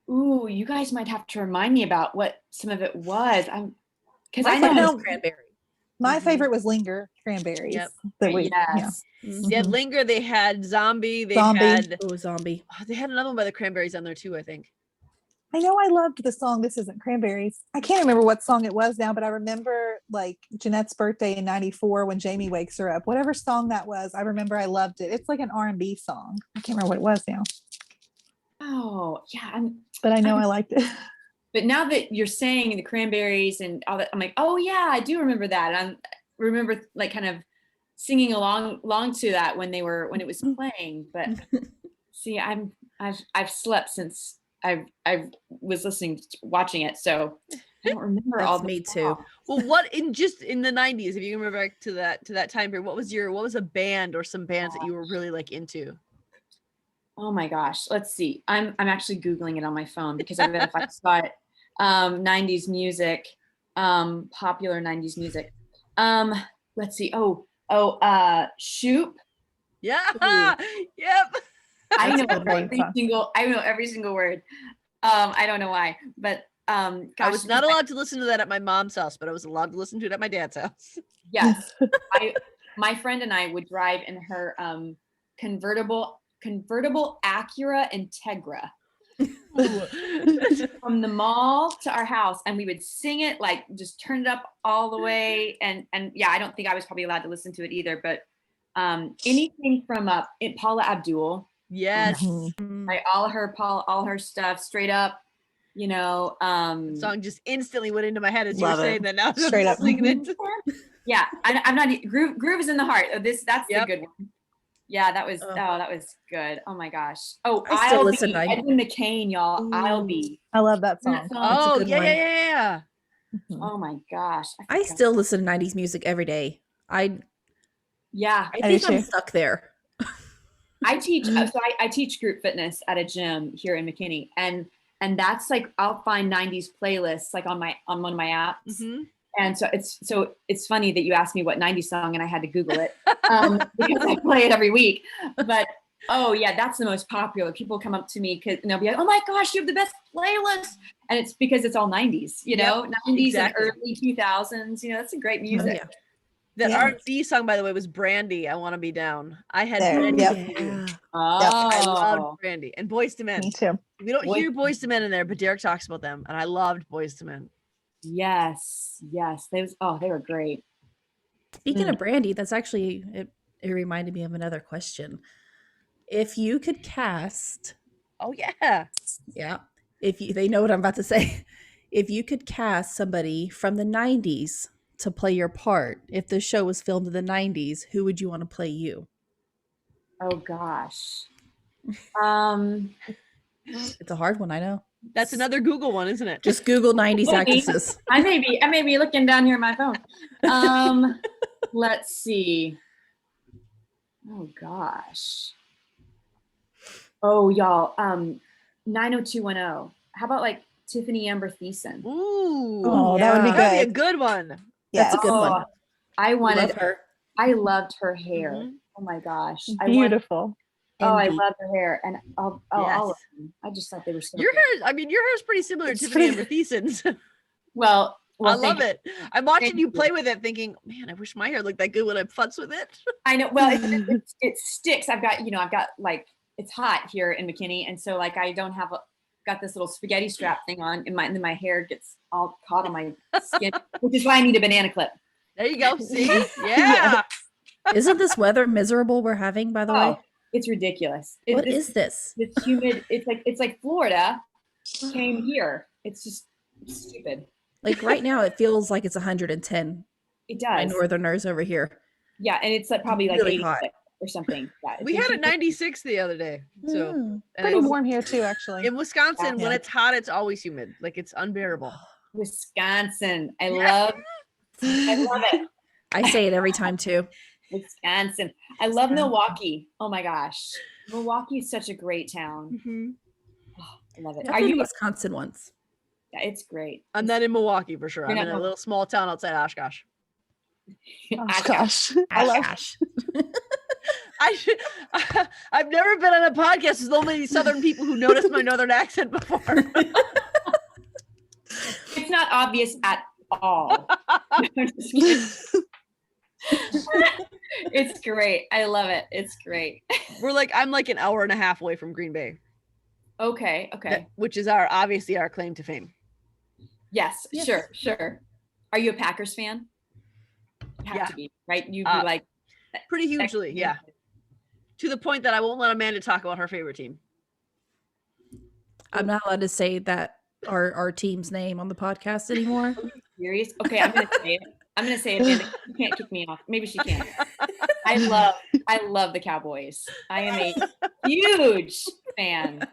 Ooh, you guys might have to remind me about what some of it was. Because I know Cranberry. My favorite was Linger, Cranberries. Yep. They had Linger. They had Zombie. They had Zombie. They had another one by the Cranberries on there too, I think. I know I loved the song This Isn't Cranberries. I can't remember what song it was now, but I remember like Jeanette's birthday in '94 when Jamie wakes her up. Whatever song that was, I remember I loved it. It's like an R&B song. I can't remember what it was now. Oh, yeah. But I know I liked it. But now that you're saying the Cranberries and all that, I'm like, oh yeah, I do remember that. I remember like kind of singing along to that when it was playing. But see, I've slept since I was watching it, so I don't remember all. Me too. Well, what in the '90s, if you can remember back to that time period, what was a band or some bands that you were really like into? Oh my gosh, let's see. I'm actually Googling it on my phone because I bet if I saw it, 90s music, popular 90s music. Let's see. Shoop. Yeah. Yep. I know every single word. I don't know why, but gosh, I was not allowed to listen to that at my mom's house, but I was allowed to listen to it at my dad's house. Yes. My friend and I would drive in her convertible Acura Integra from the mall to our house, and we would sing it, like just turn it up all the way. And yeah, I don't think I was probably allowed to listen to it either, but anything from Paula Abdul. Yes. Right, all her stuff, straight up, the song just instantly went into my head as you were saying that. Now straight up singing it. Yeah, I'm not groove is in the heart. That's the good one. Yeah, that was that was good. Oh my gosh. Oh, I still listen to Edwin McCain, y'all. I'll Be. I love that song. Oh yeah. Oh my gosh. I still listen to '90s music every day. I think I'm stuck there. I teach I teach group fitness at a gym here in McKinney, and that's like I'll find 90s playlists like on one of my apps. Mm-hmm. And so it's funny that you asked me what 90s song and I had to Google it because I play it every week. But oh yeah, that's the most popular. People come up to me and they'll be like, "Oh my gosh, you have the best playlist!" And it's because it's all 90s, 90s and early 2000s. That's a great music. Oh, yeah. The R&B song, by the way, was Brandy. I Want to Be Down. I had Brandy. Yeah. I loved Brandy and Boyz II Men. Me too. We don't hear Boyz II Men in there, but Derek talks about them, and I loved Boyz II Men. Yes. They were great. Speaking of Brandy, that's actually it reminded me of another question. If you could cast, they know what I'm about to say. If you could cast somebody from the 90s to play your part, if the show was filmed in the 90s, who would you want to play you? Oh gosh. It's a hard one, I know. That's another Google one, isn't it? Just Google 90s actresses. I may be looking down here at my phone. Let's see. Oh gosh. Oh y'all. 90210. How about like Tiffany Amber Thiessen? Ooh. Oh, that would be good. That'd be a good one. That's a good one. I wanted Love her. I loved her hair. Mm-hmm. Oh my gosh. Beautiful. I love her hair, and all of them. I just thought they were so your hair is pretty similar to Tiffany Amber Thiessen's. Well, I love it. I'm watching you play with it, thinking, man, I wish my hair looked that good when I futz with it. I know. Well, it sticks. I've got like it's hot here in McKinney, and so like I don't have got this little spaghetti strap thing on, and then my hair gets all caught on my skin, which is why I need a banana clip. There you go. See, yeah. Isn't this weather miserable we're having? By the way. It's ridiculous. What is this? It's humid. It's like Florida came here. It's just stupid. Like right now, it feels like it's 110. It My does. Northerners over here. Yeah, and it's like probably like Really 86 hot. or something. Yeah, We had a 96 the other day. So Mm. Pretty warm here too, actually. in Wisconsin, when Yeah. it's hot, it's always humid. Like it's unbearable. Wisconsin. I love it. I say it every time too. Wisconsin. I love Milwaukee. Oh my gosh. Milwaukee is such a great town. Mm-hmm. Oh, I love it. I've Are been to you? Wisconsin once? Yeah, it's great. I'm not in Milwaukee for sure. You're I'm not in a little small town outside Oshkosh. Oh gosh, I love. I've never been on a podcast with so many Southern people who noticed my Northern accent before. It's not obvious at all. It's great. I love it. It's great. I'm like an hour and a half away from Green Bay. Okay. Which is obviously our claim to fame. Yes. Sure. Are you a Packers fan? You have to be, right? You be like pretty hugely, yeah. To the point that I won't let Amanda talk about her favorite team. I'm not allowed to say that our team's name on the podcast anymore. Are you serious? Okay, I'm gonna say it. Amanda. You can't kick me off. Maybe she can. I love the Cowboys. I am a huge fan.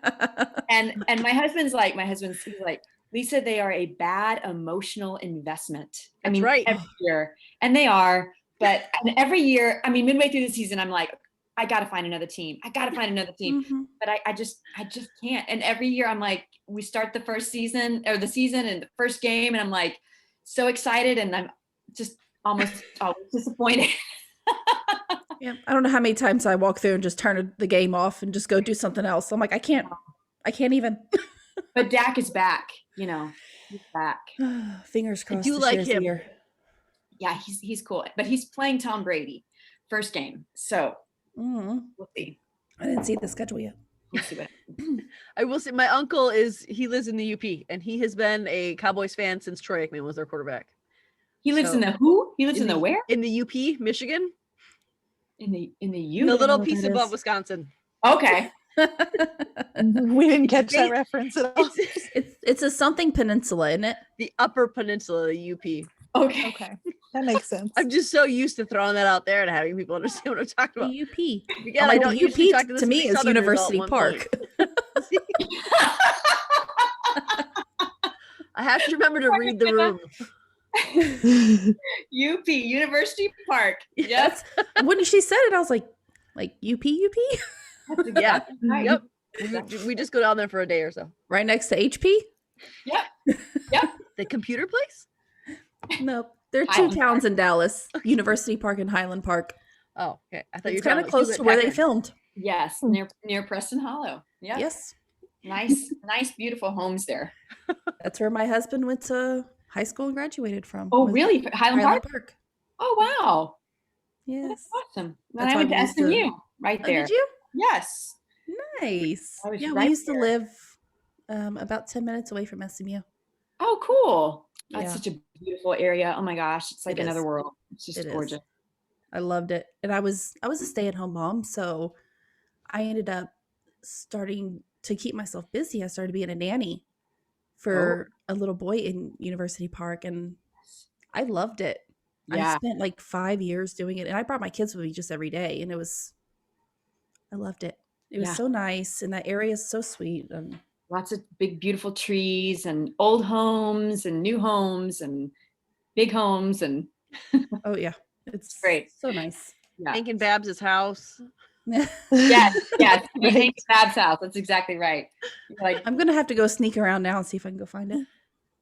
And my husband's like, he's like, Lisa, they are a bad emotional investment. That's right. Every year. And they are, but every year, midway through the season, I'm like, I got to find another team. Mm-hmm. But I just can't. And every year I'm like, we start the season and the first game. And I'm like, so excited. And I'm just almost always disappointed. Yeah. I don't know how many times I walk through and just turn the game off and just go do something else. I'm like, I can't even. But Dak is back, he's back. Fingers crossed. I do like him. Yeah, he's cool. But he's playing Tom Brady first game. So we'll see. I didn't see the schedule yet. We'll see what I will say my uncle lives in the UP and he has been a Cowboys fan since Troy Aikman was their quarterback. He lives in the who? He lives in the where? In the UP, Michigan. In the The little piece above Wisconsin. Okay. We didn't catch that reference at all. It's a something peninsula, isn't it? The upper peninsula, the UP. Okay. That makes sense. I'm just so used to throwing that out there and having people understand what I'm talking about. The UP. Again, like I don't the usually UP talk to this to me many is Southerners University all at one Park. I have to remember to read the room. UP, University Park. Yes. When she said it, I was like UP? Yeah. Yep. We just go down there for a day or so. Right next to HP? Yep. The computer place? No. There are two towns in Dallas, University Park and Highland Park. Oh, okay. I thought you it's were kind of close to where they filmed. Yes, near Preston Hollow. Yeah. Yes. Nice, beautiful homes there. That's where my husband went to high school and graduated from. Oh, really? Highland Park? Oh, wow. Yes. That's awesome. That's I went to SMU right there. Did you? Yes. Nice. Yeah, right we used there. to live about 10 minutes away from SMU. Oh, cool. That's Yeah. such a beautiful area. Oh my gosh. It's like It another is. world. It's just gorgeous. I loved it. And I was a stay-at-home mom, so I ended up starting to keep myself busy. I started being a nanny for a little boy in University Park, and I loved it. Yeah. I spent like 5 years doing it, and I brought my kids with me just every day, and I loved it. It was so nice, and that area is so sweet. And lots of big, beautiful trees and old homes and new homes and big homes. And oh yeah, it's great. So nice. Yeah. Hank and Babs' house. Yes. Hank Bab's house. That's exactly right. Like, I'm gonna have to go sneak around now and see if I can go find it.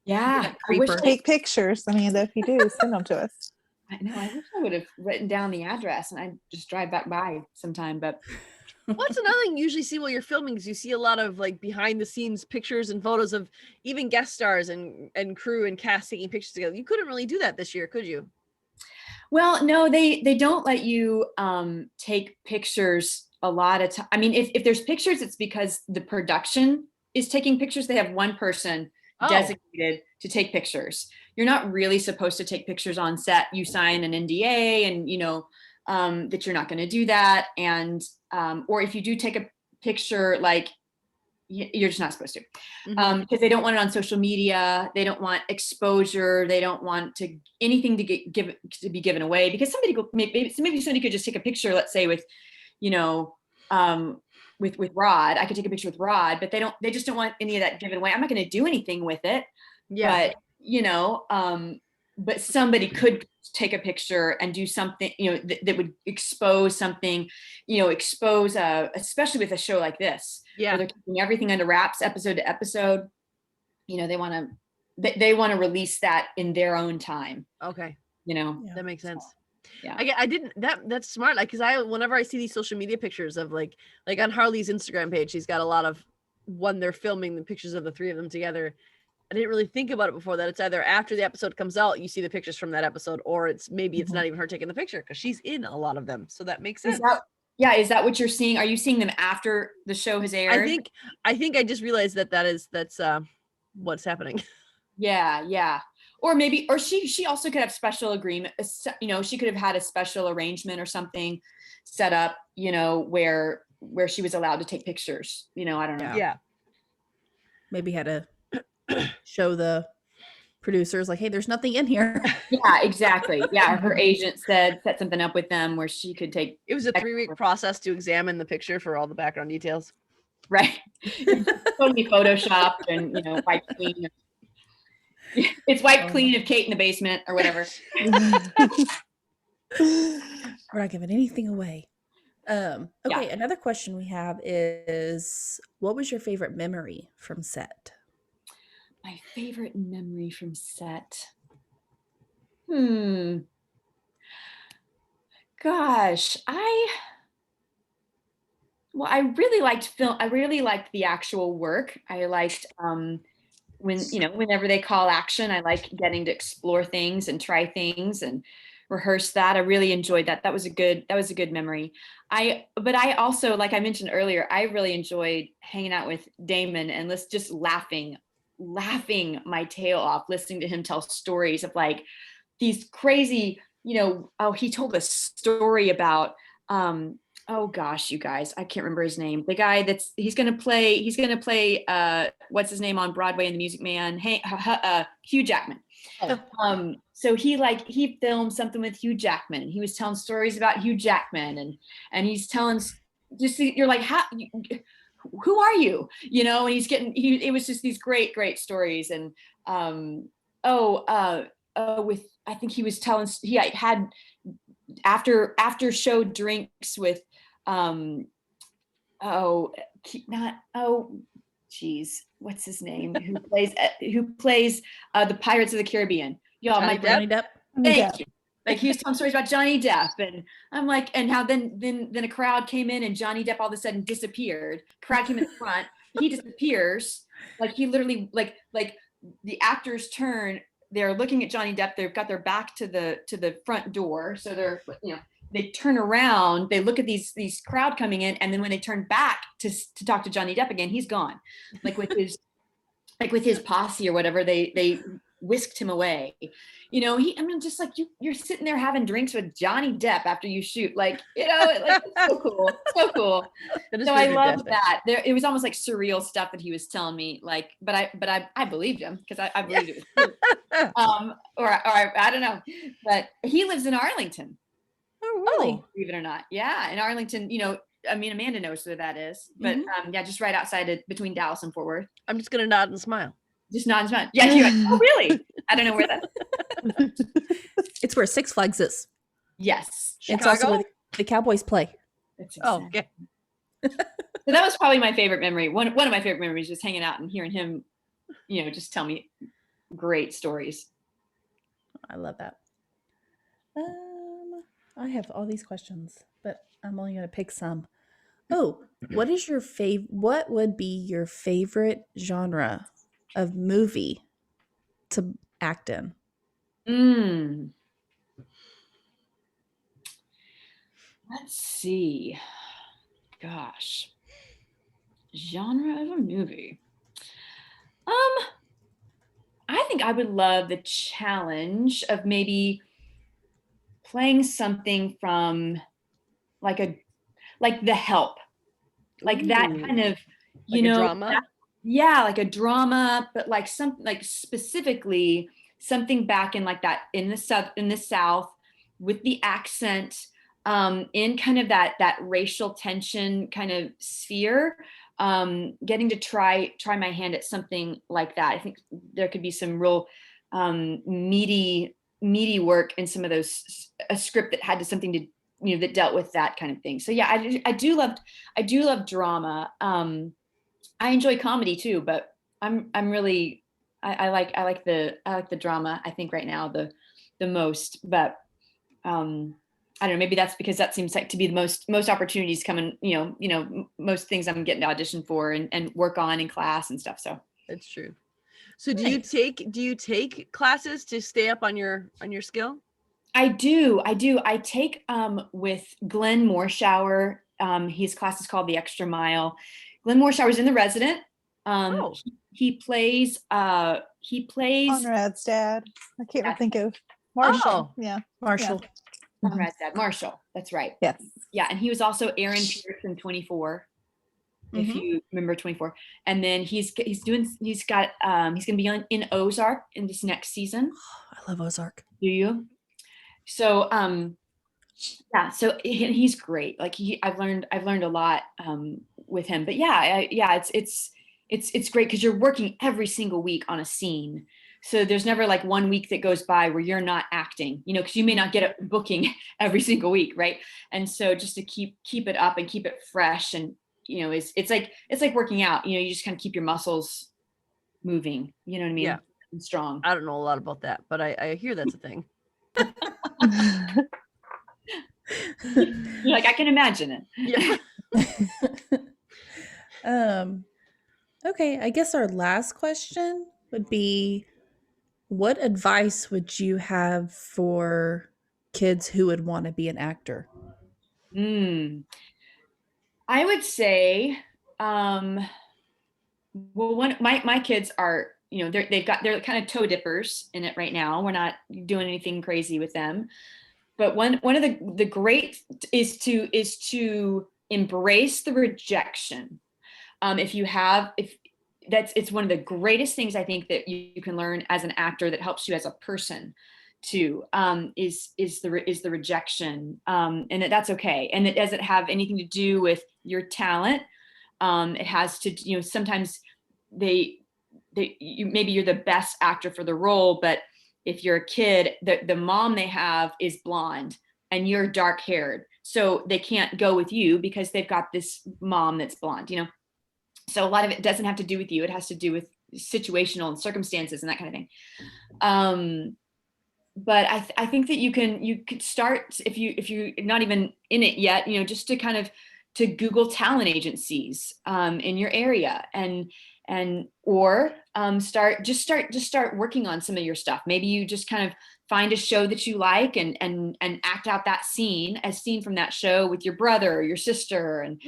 Yeah. I wish Take pictures, Amanda. If you do, send them to us. I know. I wish I would have written down the address and I'd just drive back by sometime. But What's another thing you usually see while you're filming is you see a lot of like behind the scenes pictures and photos of even guest stars and crew and cast taking pictures together. You couldn't really do that this year, could you? Well, no, they don't let you take pictures a lot of time. I mean, if there's pictures, it's because the production is taking pictures. They have one person designated to take pictures. You're not really supposed to take pictures on set. You sign an NDA and that you're not going to do that. And or if you do take a picture, like you're just not supposed to, because they don't want it on social media. They don't want exposure. They don't want anything to be given away, because maybe somebody could just take a picture, let's say with, with Rod. I could take a picture with Rod, but they just don't want any of that given away. I'm not going to do anything with it. Yeah. But, but somebody could take a picture and do something, that would expose something, especially with a show like this. Yeah. Where they're keeping everything under wraps, episode to episode. They want to release that in their own time. Okay. That makes sense. Yeah. I didn't, that's smart. Like, cause whenever I see these social media pictures of like on Harley's Instagram page, she's got a lot of when they're filming the pictures of the three of them together. I didn't really think about it before, that it's either after the episode comes out, you see the pictures from that episode, or it's not even her taking the picture, because she's in a lot of them. So that makes sense. Is that what you're seeing? Are you seeing them after the show has aired? I think I just realized that's what's happening. Yeah. Or she also could have special agreement. She could have had a special arrangement or something set up, where she was allowed to take pictures. I don't know. Yeah. Maybe had to show the producers like, hey, there's nothing in here. Yeah, exactly. Yeah, her agent set something up with them where she could take. It was a 3-week process to examine the picture for all the background details. Right. Totally photoshopped and wiped clean. It's wiped clean of Kate in the basement or whatever. We're not giving anything away. Okay, another question we have is, what was your favorite memory from set? My favorite memory from set. Gosh, I really liked film. I really liked the actual work. I liked whenever they call action, I like getting to explore things and try things and rehearse that. I really enjoyed that. That was a good memory. But I also, like I mentioned earlier, I really enjoyed hanging out with Damon and just laughing my tail off, listening to him tell stories of like these crazy, he told a story about, oh gosh, you guys, I can't remember his name. The guy he's going to play, what's his name on Broadway in The Music Man? Hugh Jackman. So he filmed something with Hugh Jackman, and he was telling stories about Hugh Jackman, and he's telling, you're like, who are you? And it was just these great stories. And, I think he was telling, he had after show drinks with, what's his name? Who plays the Pirates of the Caribbean? Y'all, Johnny Depp. Thank you. Like, he was telling stories about Johnny Depp, and I'm like, and how then a crowd came in and Johnny Depp all of a sudden disappeared. Crowd came in front, he disappears. Like, he literally like the actors turn, they're looking at Johnny Depp, they've got their back to the front door, so they're they turn around, they look at these crowd coming in, and then when they turn back to talk to Johnny Depp again, he's gone. Like with his posse or whatever, they whisked him away. Just like you're sitting there having drinks with Johnny Depp after you shoot, like, it's so cool. So cool. So I love that. It was almost like surreal stuff that he was telling me, like, but I believed him, because I believed it was true. Or I don't know, but he lives in Arlington. Oh, really? Believe it or not. Yeah. In Arlington, Amanda knows where that is, but just right outside between Dallas and Fort Worth. I'm just going to nod and smile. Just nod and smile. Yeah. You're like, oh, really? I don't know where that is. It's where Six Flags is. Yes. It's also where the Cowboys play. Oh, okay. So that was probably my favorite memory. One of my favorite memories, just hanging out and hearing him, just tell me great stories. I love that. I have all these questions, but I'm only going to pick some. Oh, what would be your favorite genre of movie to act in? Let's see. Gosh. Genre of a movie. I think I would love the challenge of maybe playing something from like The Help, like that kind of, Like a drama? Yeah, like a drama, but like specifically something back in like that in the South with the accent, in kind of that racial tension kind of sphere. Getting to try my hand at something like that. I think there could be some real meaty work in some of those, a script that had something to, that dealt with that kind of thing. So yeah, I do love drama. I enjoy comedy too, but I'm really, I like the drama, I think right now the most, but I don't know, maybe that's because that seems like to be the most opportunities coming, most things I'm getting to audition for and work on in class and stuff. So it's true. So do you take classes to stay up on your skill? I do. I take with Glenn Morshower. His class is called The Extra Mile. Glenn Morshower is in The Resident. He plays Conrad's dad. I can't think of Marshall. Yeah. Marshall. Yeah. Conrad's dad, Marshall. That's right. Yes. Yeah, and he was also Aaron Pierce in 24. If you remember 24. And then he's gonna be in Ozark in this next season. Oh, I love Ozark. Do you? So yeah, so he's great. Like I've learned a lot with him. But yeah, it's great because you're working every single week on a scene. So there's never like 1 week that goes by where you're not acting, because you may not get a booking every single week, right? And so just to keep it up and keep it fresh, and it's like working out. You just kind of keep your muscles moving. You know what I mean? Yeah. And strong. I don't know a lot about that, but I hear that's a thing. You're like, I can imagine it. Yeah. Okay, I guess our last question would be, what advice would you have for kids who would want to be an actor? I would say, well, my kids are, they're kind of toe dippers in it right now. We're not doing anything crazy with them, but one of the great is to embrace the rejection. It's one of the greatest things I think that you can learn as an actor that helps you as a person too, is the rejection, and that's okay. And it doesn't have anything to do with your talent. It has to, sometimes maybe you're the best actor for the role, but if you're a kid, the mom they have is blonde and you're dark haired, so they can't go with you because they've got this mom that's blonde, So a lot of it doesn't have to do with you. It has to do with situational and circumstances and that kind of thing. But I think that you could start, if you're not even in it yet, just to kind of to Google talent agencies in your area, or start working on some of your stuff. Maybe you just kind of find a show that you like and act out that scene from that show with your brother or your sister and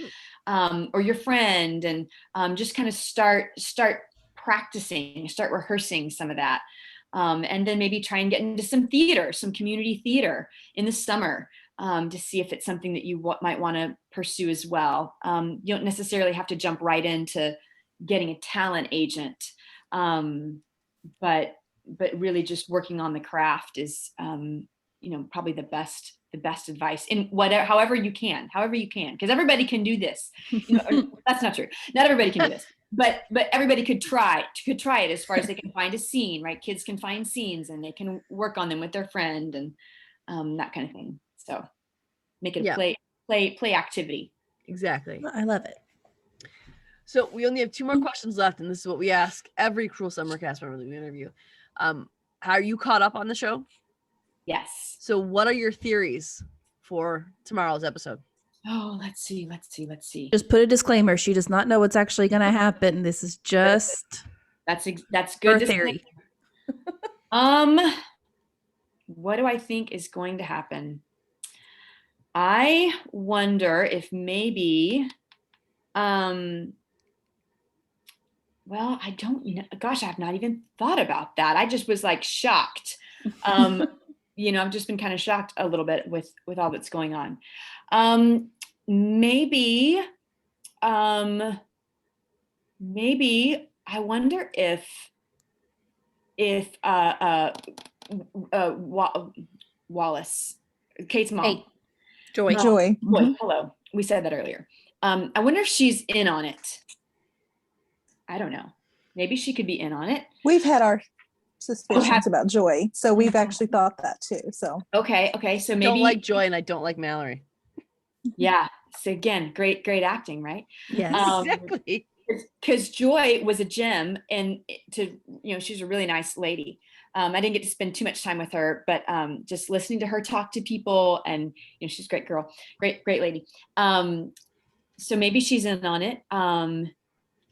or your friend, and just kind of start practicing, start rehearsing some of that. And then maybe try and get into some community theater in the summer, to see if it's something that you might want to pursue as well. You don't necessarily have to jump right into getting a talent agent, but really just working on the craft is, probably the best advice in however you can, because everybody can do this. That's not true. Not everybody can do this. But everybody could try it as far as they can find a scene, right? Kids can find scenes and they can work on them with their friend and that kind of thing. So make it a play activity. Exactly. I love it. So we only have 2 more questions left, and this is what we ask every Cruel Summer cast member that we interview. Are you caught up on the show? Yes. So what are your theories for tomorrow's episode? Oh, let's see. Just put a disclaimer. She does not know what's actually going to happen. This is just that's good. Her theory. What do I think is going to happen? I wonder if maybe, well, I don't, gosh, I've not even thought about that. I just was like shocked. I've just been kind of shocked a little bit with all that's going on. Maybe maybe I wonder if Wallace, Kate's mom. Hey, Joy. Joy. Joy, hello. We said that earlier. I wonder if she's in on it. I don't know. Maybe she could be in on it. We've had our suspicions about Joy, so we've actually thought that too. So okay. So maybe I don't like Joy and I don't like Mallory. Yeah. So again, great acting, right? Yes. Exactly. Because Joy was a gem, and she's a really nice lady. I didn't get to spend too much time with her, but just listening to her talk to people, and she's a great girl, great lady. So maybe she's in on it.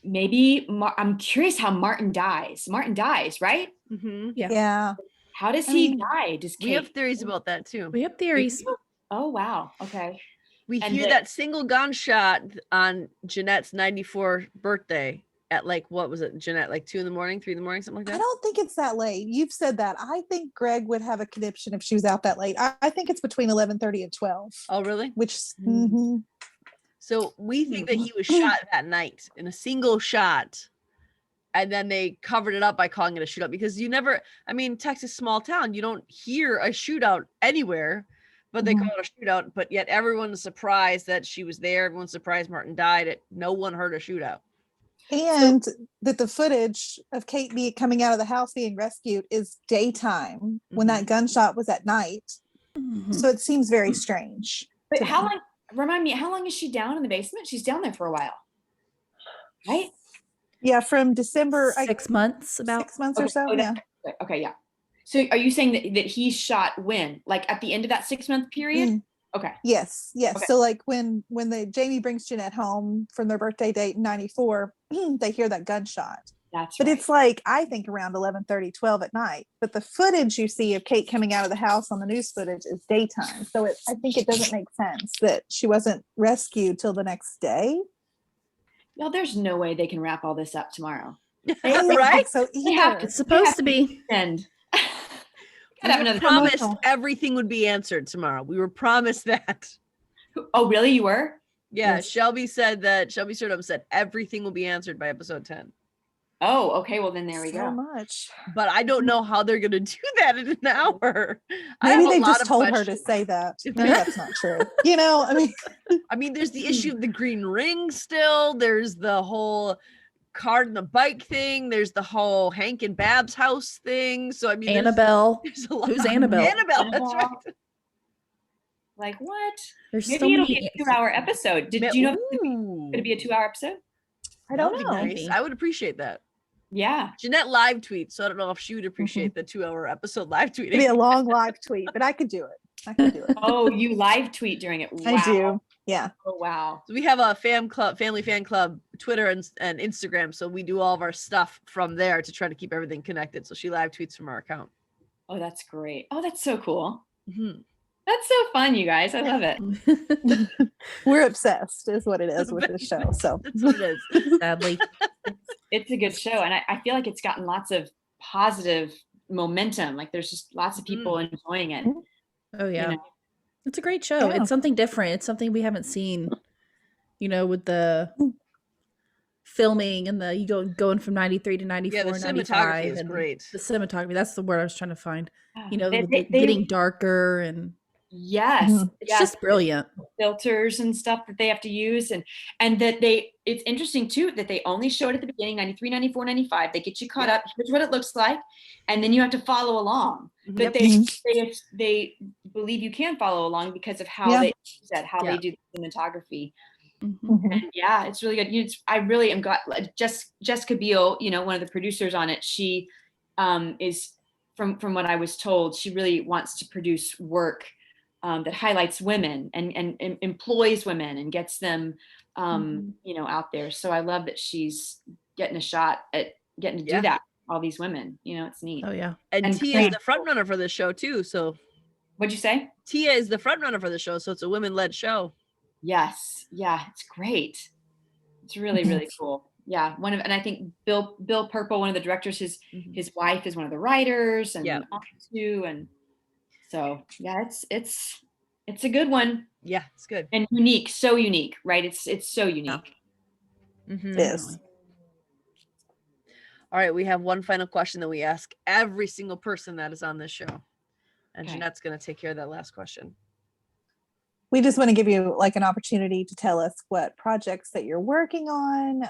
Maybe I'm curious how Martin dies. Martin dies, right? Mm-hmm. Yeah. How does he die? We have theories about that too. We have theories. Oh wow. Okay. We hear that single gunshot on Jeanette's 94th birthday at what was it, Jeanette? 2 in the morning, 3 in the morning, something like that? I don't think it's that late. You've said that. I think Greg would have a conniption if she was out that late. I think it's between 11:30 and 12. Oh, really? So we think that he was shot that night in a single shot. And then they covered it up by calling it a shootout because Texas, small town, you don't hear a shootout anywhere. But they call it a shootout, but yet everyone's surprised that she was there. Everyone's surprised Martin died. No one heard a shootout. And that the footage of Kate coming out of the house being rescued is daytime when that gunshot was at night. So it seems very strange. But remind me, how long is she down in the basement? She's down there for a while, right? Yeah, from December. 6 months, about 6 months or so. Yeah. Okay, yeah. So are you saying that he shot when? At the end of that 6 month period? Okay. Yes. Okay. So when Jamie brings Jeanette home from their birthday date in 94, they hear that gunshot. That's but right. It's I think around 11:30, 12 at night. But the footage you see of Kate coming out of the house on the news footage is daytime. So I think it doesn't make sense that she wasn't rescued till the next day. No, there's no way they can wrap all this up tomorrow. Right? So it's supposed to be. And we were promised everything would be answered tomorrow. We were promised that. Oh, really? You were? Yeah. Yes. Shelby Surdom said everything will be answered by episode 10. Oh, okay. Well, then there we go. So much. But I don't know how they're going to do that in an hour. Maybe they just told her to say that. Maybe that's not true. There's the issue of the green ring still. There's the whole card and the bike thing. There's the whole Hank and Bab's house thing. So Annabelle. Who's Annabelle? Annabelle. That's right. What? There's maybe it'll be a 2-hour episode. Did you know it's going to be a 2-hour episode? I don't know. Nice. I would appreciate that. Yeah. Jeanette live tweets, so I don't know if she would appreciate the 2-hour episode live tweeting. It'd be a long live tweet, but I could do it. Oh, you live tweet during it. Wow. I do. Yeah. Oh, wow. So we have a family fan club, Twitter and Instagram. So we do all of our stuff from there to try to keep everything connected. So she live tweets from our account. Oh, that's great. Oh, that's so cool. Mm-hmm. That's so fun, you guys. I love it. We're obsessed is what it is with this show. So that's what it is. Sadly. It's a good show. And I feel like it's gotten lots of positive momentum. There's just lots of people enjoying it. Oh, yeah. It's a great show. Yeah. It's something different. It's something we haven't seen, with the filming and going from 93 to 94. Yeah, the cinematography is great. The cinematography, that's the word I was trying to find. They getting darker and yes, it's just brilliant. Filters and stuff that they have to use, and that it's interesting too that they only show it at the beginning, 93, 94, 95. They get you caught up. Here's what it looks like, and then you have to follow along. But they believe you can follow along because of how they do the cinematography. And it's really good. I really am glad. Jessica Biel, one of the producers on it, she is from what I was told, she really wants to produce work that highlights women and employs women and gets them out there. So I love that she's getting a shot at getting to do that. All these women, it's neat. Oh yeah. And Tia is the front runner for this show too. So what'd you say? Tia is the front runner for the show. So it's a women-led show. Yes. Yeah. It's great. It's really, really cool. Yeah. And I think Bill Purple, one of the directors, his wife is one of the writers and too. And so, it's a good one. Yeah. It's good. And unique. So unique, right? It's so unique. Yes. All right, we have one final question that we ask every single person that is on this show. And Jeanette's going to take care of that last question. We just want to give you like an opportunity to tell us what projects that you're working on,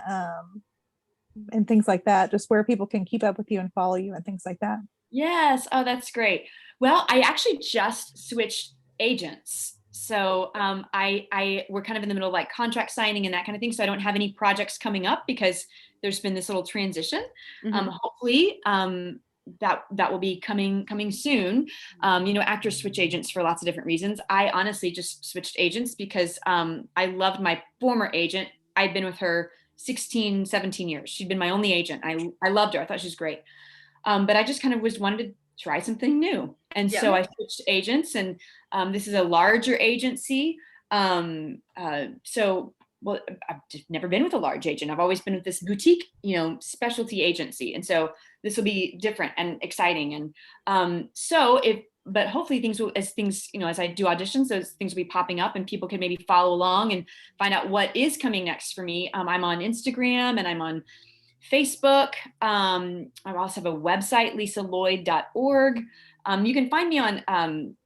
and things like that, just where people can keep up with you and follow you and things like that. Yes. Oh, that's great. Well, I actually just switched agents. So we're kind of in the middle of like contract signing and that kind of thing. So I don't have any projects coming up because there's been this little transition. Hopefully that will be coming soon. Actors switch agents for lots of different reasons. I honestly just switched agents because I loved my former agent. I'd been with her 16, 17 years. She'd been my only agent. I loved her. I thought she was great. But I just kind of wanted to try something new. And so I switched agents, and this is a larger agency. Well, I've just never been with a large agent. I've always been with this boutique, specialty agency. And so this will be different and exciting. And but hopefully as I do auditions, those things will be popping up and people can maybe follow along and find out what is coming next for me. I'm on Instagram and I'm on Facebook. I also have a website, lisaloyd.org. You can find me on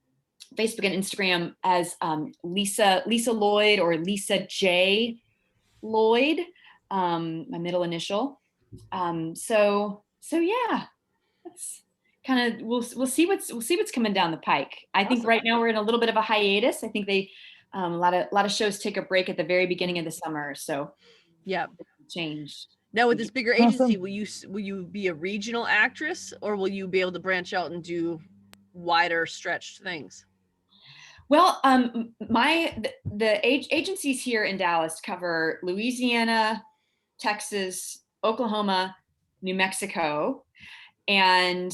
Facebook and Instagram as Lisa Lloyd or Lisa J Lloyd, my middle initial. So yeah, that's kind of we'll see what's coming down the pike. I think right now we're in a little bit of a hiatus. I think they a lot of shows take a break at the very beginning of the summer. So yeah, change. Now with this bigger agency, will you be a regional actress, or will you be able to branch out and do wider stretched things? Well, the agencies here in Dallas cover Louisiana, Texas, Oklahoma, New Mexico, and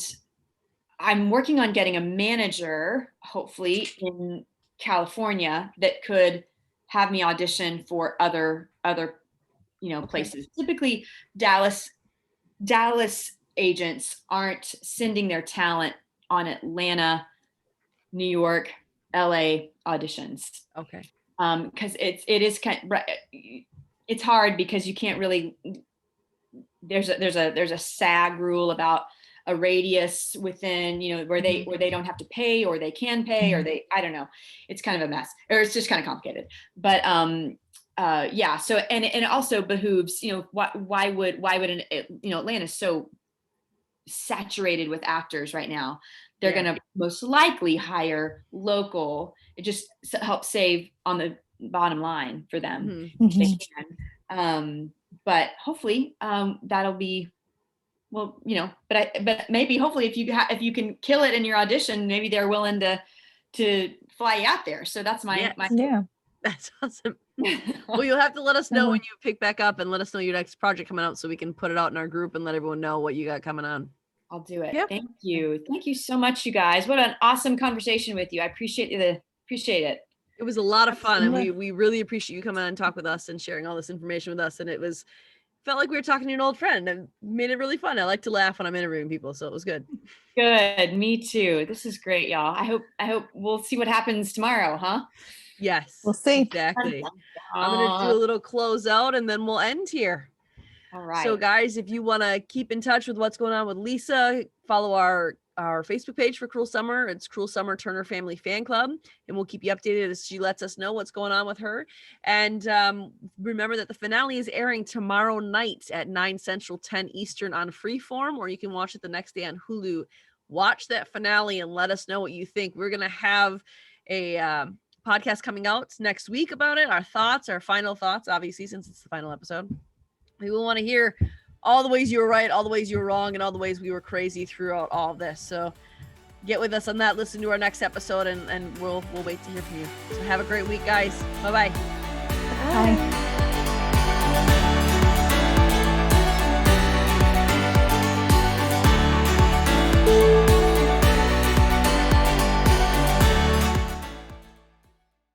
I'm working on getting a manager, hopefully in California, that could have me audition for other places. Typically, Dallas agents aren't sending their talent on Atlanta, New York, LA auditions. Okay. Because it's hard because you can't really. There's a SAG rule about a radius within, where they don't have to pay, or they can pay, or I don't know. It's kind of a mess, or it's just kind of complicated. But yeah. So and it also behooves, why would Atlanta's so saturated with actors right now. They're going to most likely hire local. It just helps save on the bottom line for them. If they can. But hopefully that'll be, but maybe hopefully if you can kill it in your audition, maybe they're willing to fly you out there. So that's my That's awesome. Well, you'll have to let us know when you pick back up, and let us know your next project coming out so we can put it out in our group and let everyone know what you got coming on. I'll do it. Yep. Thank you. Thank you so much, you guys. What an awesome conversation with you. I appreciate it. It was a lot of fun, and we really appreciate you coming on and talk with us and sharing all this information with us. And felt like we were talking to an old friend, and made it really fun. I like to laugh when I'm interviewing people, so it was good. Good. Me too. This is great, y'all. I hope we'll see what happens tomorrow, huh? Yes. We'll see. Exactly. I'm going to do a little close out, and then we'll end here. All right. So guys, if you want to keep in touch with what's going on with Lisa, follow our Facebook page for Cruel Summer. It's Cruel Summer Turner Family Fan Club, and we'll keep you updated as she lets us know what's going on with her. And remember that the finale is airing tomorrow night at 9 Central, 10 Eastern on Freeform, or you can watch it the next day on Hulu. Watch that finale and let us know what you think. We're going to have a podcast coming out next week about it, our final thoughts, obviously, since it's the final episode. We will want to hear all the ways you were right, all the ways you were wrong, and all the ways we were crazy throughout all of this. So get with us on that. Listen to our next episode, and we'll wait to hear from you. So have a great week, guys. Bye-bye. Bye.